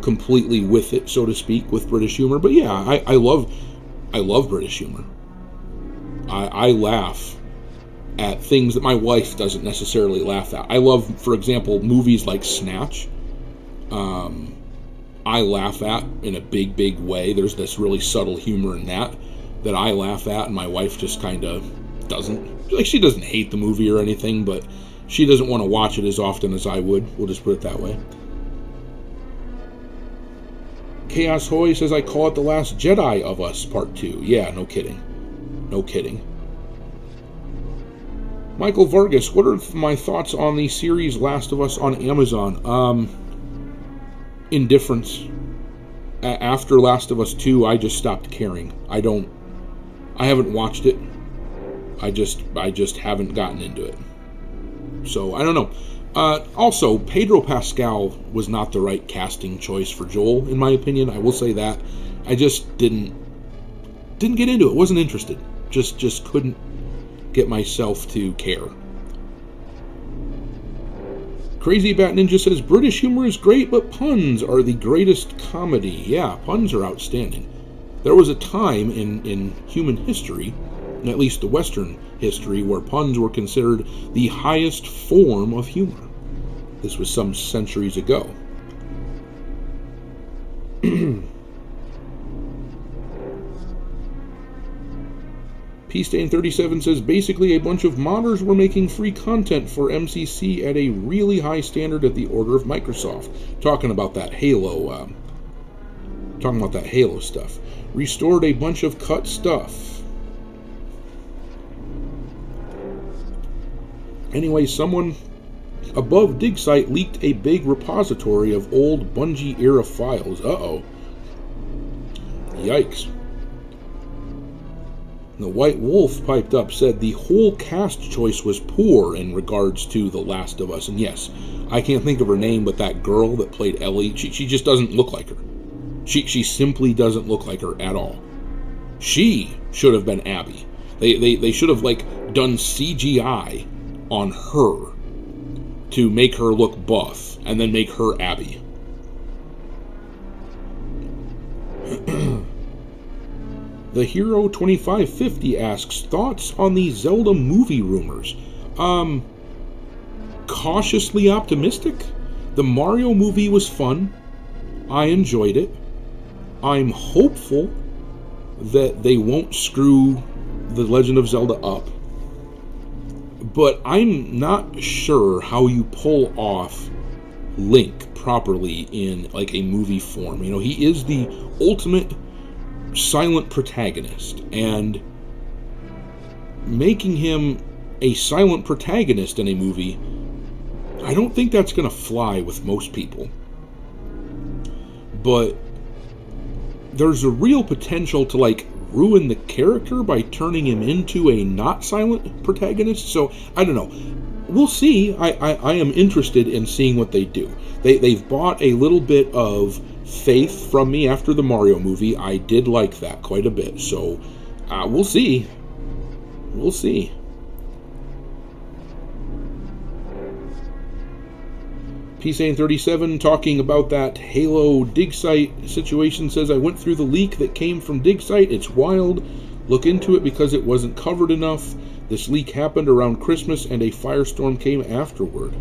completely with it, so to speak, with British humor. But yeah, I love British humor. I laugh at things that my wife doesn't necessarily laugh at. I love, for example, movies like Snatch. I laugh at in a big way. There's this really subtle humor in that I laugh at, and my wife just kind of doesn't. Like, she doesn't hate the movie or anything, but she doesn't want to watch it as often as I would. We'll just put it that way. Chaos Hoy says, I call it The Last Jedi of Us, Part 2. Yeah, no kidding. No kidding. Michael Vargas, what are my thoughts on the series Last of Us on Amazon? Indifference. After Last of Us 2, I just stopped caring. I haven't watched it. I just haven't gotten into it. So, I don't know. Also, Pedro Pascal was not the right casting choice for Joel, in my opinion. I will say that. I just didn't get into it. Wasn't interested. Just couldn't get myself to care. Crazy Bat Ninja says, British humor is great, but puns are the greatest comedy. Yeah, puns are outstanding. There was a time in human history, at least the Western history, where puns were considered the highest form of humor. This was some centuries ago. P-Stain37 says, basically a bunch of modders were making free content for MCC at a really high standard at the order of Microsoft. Talking about that Halo stuff. Restored a bunch of cut stuff. Anyway, someone above DigSite leaked a big repository of old Bungie-era files. Uh-oh. Yikes. The White Wolf piped up, said the whole cast choice was poor in regards to The Last of Us. And yes, I can't think of her name, but that girl that played Ellie, she just doesn't look like her. She simply doesn't look like her at all. She should have been Abby. They should have, done CGI on her to make her look buff, and then make her Abby. The Hero 2550 asks, thoughts on the Zelda movie rumors? Cautiously optimistic. The Mario movie was fun. I enjoyed it. I'm hopeful that they won't screw The Legend of Zelda up. But I'm not sure how you pull off Link properly in a movie form. He is the ultimate silent protagonist, and making him a silent protagonist in a movie, I don't think that's going to fly with most people. But there's a real potential to ruin the character by turning him into a not silent protagonist. So I don't know. We'll see. I am interested in seeing what they do. They've bought a little bit of faith from me after the Mario movie. I did like that quite a bit. So we'll see. We'll see. P-Sane37 talking about that Halo DigSite situation says, I went through the leak that came from DigSite. It's wild. Look into it because it wasn't covered enough. This leak happened around Christmas and a firestorm came afterward.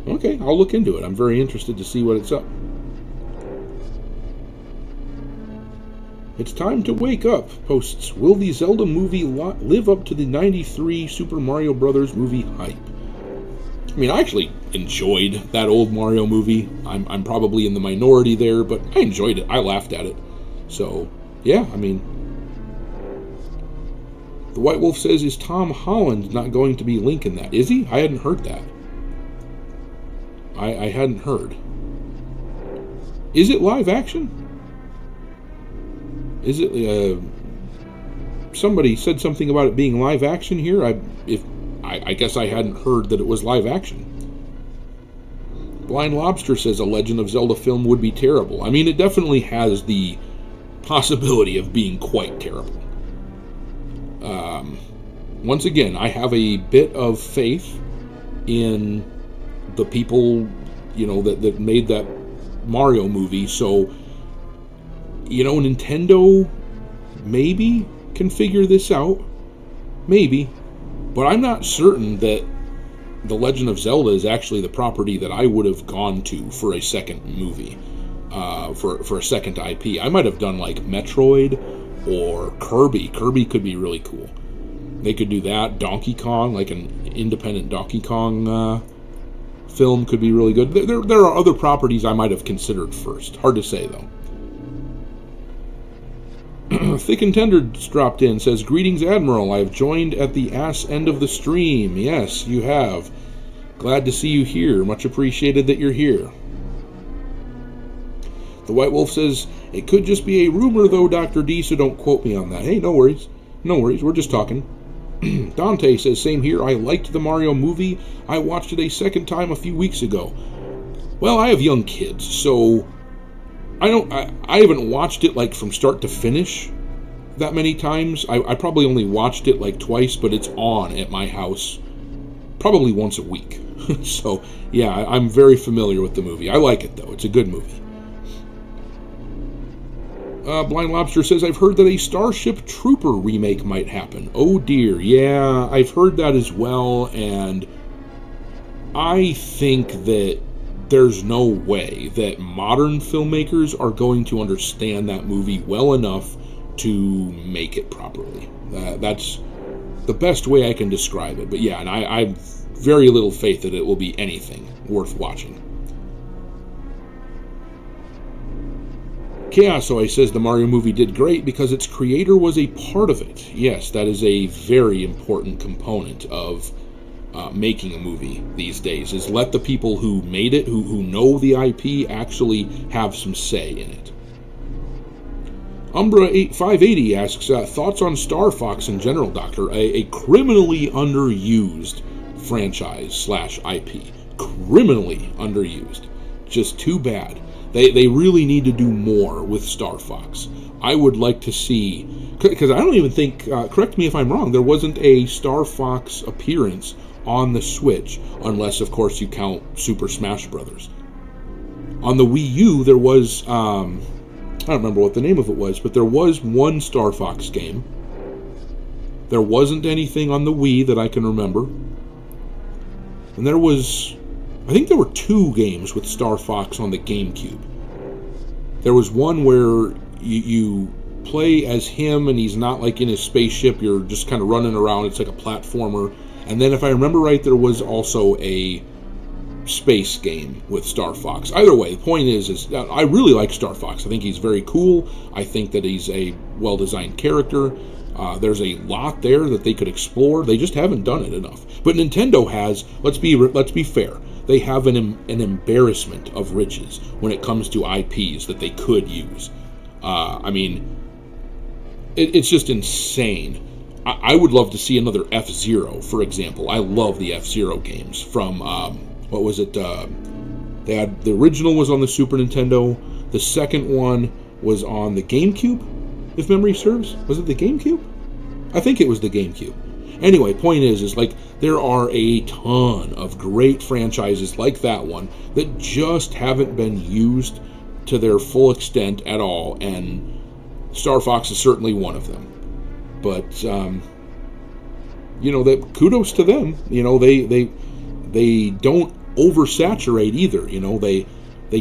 Okay, I'll look into it. I'm very interested to see what it's up. It's time to wake up, posts, will the Zelda movie live up to the 93 Super Mario Bros. Movie hype? I mean, I actually enjoyed that old Mario movie. I'm probably in the minority there, but I enjoyed it. I laughed at it. So, yeah, I mean... The White Wolf says, is Tom Holland not going to be Link in that? Is he? I hadn't heard that. I hadn't heard. Is it live action? Is it, somebody said something about it being live action here. I guess I hadn't heard that it was live action. Blind Lobster says a Legend of Zelda film would be terrible. I mean, it definitely has the possibility of being quite terrible. Once again, I have a bit of faith in the people, that made that Mario movie. So, Nintendo maybe can figure this out. Maybe. But I'm not certain that The Legend of Zelda is actually the property that I would have gone to for a second movie, for a second IP. I might have done Metroid or Kirby. Kirby could be really cool. They could do that. Donkey Kong, an independent Donkey Kong film could be really good. There are other properties I might have considered first. Hard to say, though. Thick and Tender dropped in, says, greetings, Admiral. I have joined at the ass end of the stream. Yes, you have. Glad to see you here. Much appreciated that you're here. The White Wolf says, it could just be a rumor, though, Dr. D, so don't quote me on that. Hey, no worries. No worries. We're just talking. Dante says, same here. I liked the Mario movie. I watched it a second time a few weeks ago. Well, I have young kids, so... I haven't watched it from start to finish that many times. I probably only watched it twice, but it's on at my house probably once a week. So, yeah, I'm very familiar with the movie. I like it, though. It's a good movie. Blind Lobster says, I've heard that a Starship Trooper remake might happen. Oh, dear. Yeah, I've heard that as well, and I think that there's no way that modern filmmakers are going to understand that movie well enough to make it properly. That's the best way I can describe it. But yeah, and I have very little faith that it will be anything worth watching. Chaosoy says the Mario movie did great because its creator was a part of it. Yes, that is a very important component of making a movie these days, is let the people who made it, who know the IP, actually have some say in it. Umbra580 asks, thoughts on Star Fox in general, Doctor? A criminally underused franchise/IP. Criminally underused. Just too bad. They really need to do more with Star Fox. I would like to see, because I don't even think, correct me if I'm wrong, there wasn't a Star Fox appearance on the Switch, unless, of course, you count Super Smash Bros. On the Wii U, there was, I don't remember what the name of it was, but there was one Star Fox game. There wasn't anything on the Wii that I can remember. And there was, I think there were 2 games with Star Fox on the GameCube. There was one where you play as him and he's not like in his spaceship, you're just kind of running around, it's like a platformer. And then if I remember right, there was also a space game with Star Fox. Either way, the point is I really like Star Fox. I think he's very cool. I think that he's a well-designed character. There's a lot there that they could explore. They just haven't done it enough. But Nintendo has, let's be fair, they have an embarrassment of riches when it comes to IPs that they could use. I mean, it's just insane. I would love to see another F-Zero, for example. I love the F-Zero games from, what was it? They had, the original was on the Super Nintendo. The second one was on the GameCube, if memory serves. Was it the GameCube? I think it was the GameCube. Anyway, point is like, there are a ton of great franchises like that one that just haven't been used to their full extent at all, and Star Fox is certainly one of them. But, you know, that kudos to them. You know, they don't oversaturate either. You know, they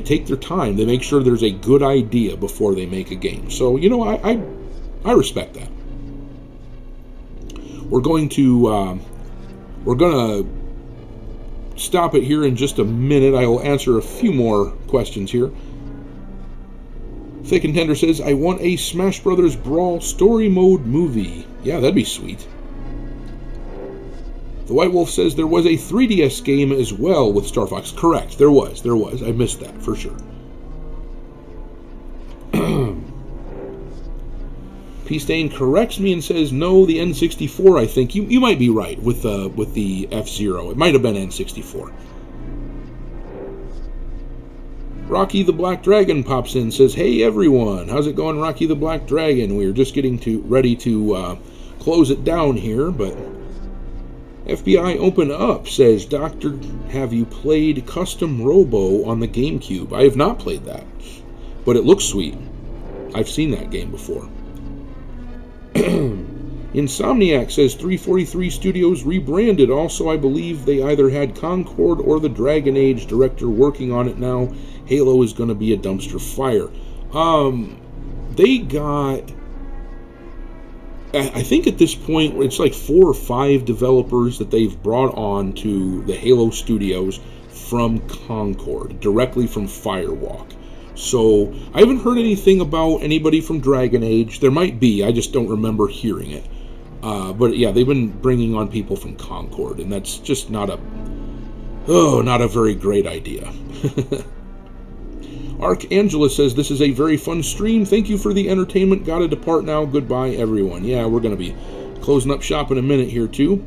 take their time. They make sure there's a good idea before they make a game. So, you know, I respect that. We're going to stop it here in just a minute. I will answer a few more questions here. Thick Contender says, I want a Smash Brothers Brawl story mode movie. Yeah, that'd be sweet. The White Wolf says there was a 3DS game as well with Star Fox. Correct, there was. I missed that, for sure. P-Stain corrects me and says, no, the N64, I think. You might be right with the F-Zero. It might have been N64. Rocky the Black Dragon pops in, says, hey everyone, how's it going, Rocky the Black Dragon? We're just getting ready to close it down here, but FBI Open Up says, Doctor, have you played Custom Robo on the GameCube? I have not played that, but it looks sweet. I've seen that game before. Insomniac says 343 Studios rebranded. Also, I believe they either had Concord or the Dragon Age director working on it now. Halo is going to be a dumpster fire. They got, I think at this point, it's like 4 or 5 developers that they've brought on to the Halo Studios from Concord, directly from Firewalk. So, I haven't heard anything about anybody from Dragon Age. There might be, I just don't remember hearing it. But yeah, they've been bringing on people from Concord, and that's just not a very great idea. Archangela says, this is a very fun stream. Thank you for the entertainment. Gotta depart now. Goodbye, everyone. Yeah, we're going to be closing up shop in a minute here, too.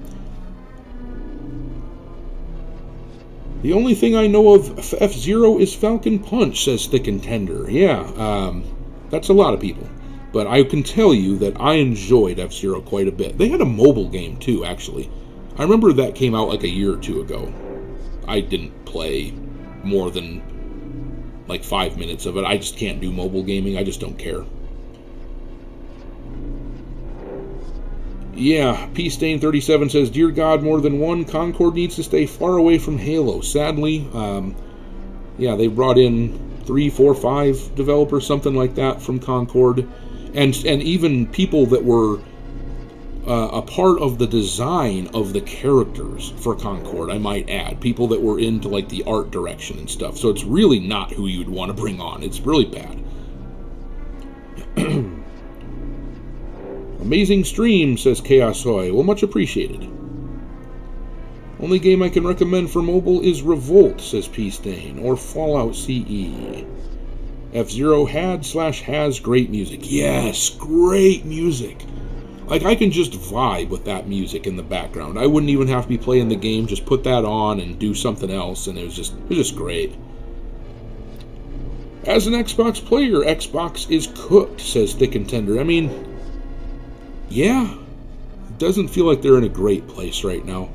The only thing I know of F-Zero is Falcon Punch, says Thick and Tender. Yeah, that's a lot of people. But I can tell you that I enjoyed F-Zero quite a bit. They had a mobile game, too, actually. I remember that came out like a year or two ago. I didn't play more than like 5 minutes of it. I just can't do mobile gaming. I just don't care. Yeah, P-Stain37 says, Dear God, more than one, Concord needs to stay far away from Halo. Sadly, yeah, they brought in 3, 4, 5 developers, something like that, from Concord. And even people that were a part of the design of the characters for Concord, I might add. People that were into like the art direction and stuff. So it's really not who you'd want to bring on. It's really bad. Amazing stream, says Chaos Hoy. Well, much appreciated. Only game I can recommend for mobile is Revolt, says P-Stain, or Fallout CE. F-Zero had/has great music. Yes, great music. Like, I can just vibe with that music in the background. I wouldn't even have to be playing the game, just put that on and do something else, and it was just great. As an Xbox player, Xbox is cooked, says Thick and Tender. I mean, yeah, it doesn't feel like they're in a great place right now.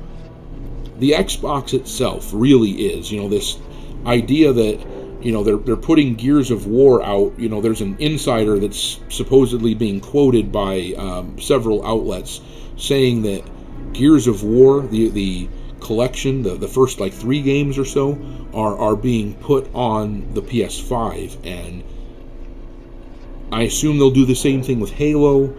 The Xbox itself really is, this idea that, they're putting Gears of War out. There's an insider that's supposedly being quoted by several outlets saying that Gears of War, the collection, the first like 3 games or so, are being put on the PS5, and I assume they'll do the same thing with Halo.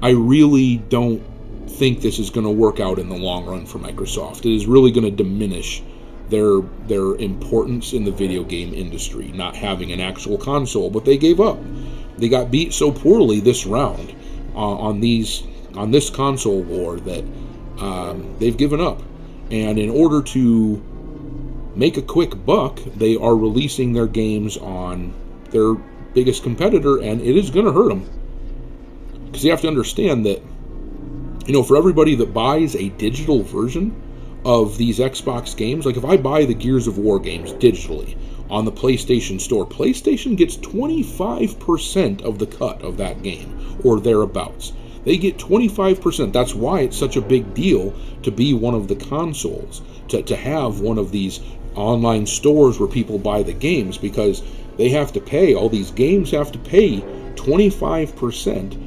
I really don't think this is going to work out in the long run for Microsoft. It is really going to diminish their importance in the video game industry, not having an actual console. But they gave up. They got beat so poorly this round on this console war that they've given up. And in order to make a quick buck, they are releasing their games on their biggest competitor, and it is going to hurt them. Because you have to understand that, for everybody that buys a digital version of these Xbox games, like if I buy the Gears of War games digitally on the PlayStation Store, PlayStation gets 25% of the cut of that game, or thereabouts. They get 25%. That's why it's such a big deal to be one of the consoles, to have one of these online stores where people buy the games, because they have to pay, all these games have to pay 25%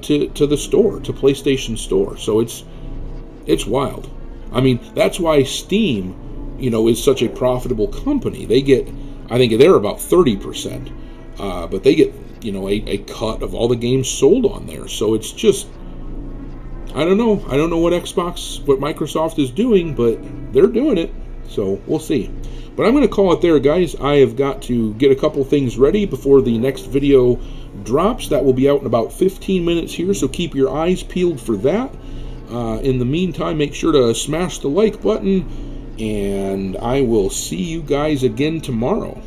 to the store, to PlayStation Store. So it's wild. I mean, that's why Steam, is such a profitable company. They get, I think they're about 30%, but they get, a cut of all the games sold on there. So it's just, I don't know what Microsoft is doing, but they're doing it. So we'll see. But I'm going to call it there, guys. I have got to get a couple things ready before the next video drops. That will be out in about 15 minutes here, so keep your eyes peeled for that. In the meantime, make sure to smash the like button, and I will see you guys again tomorrow.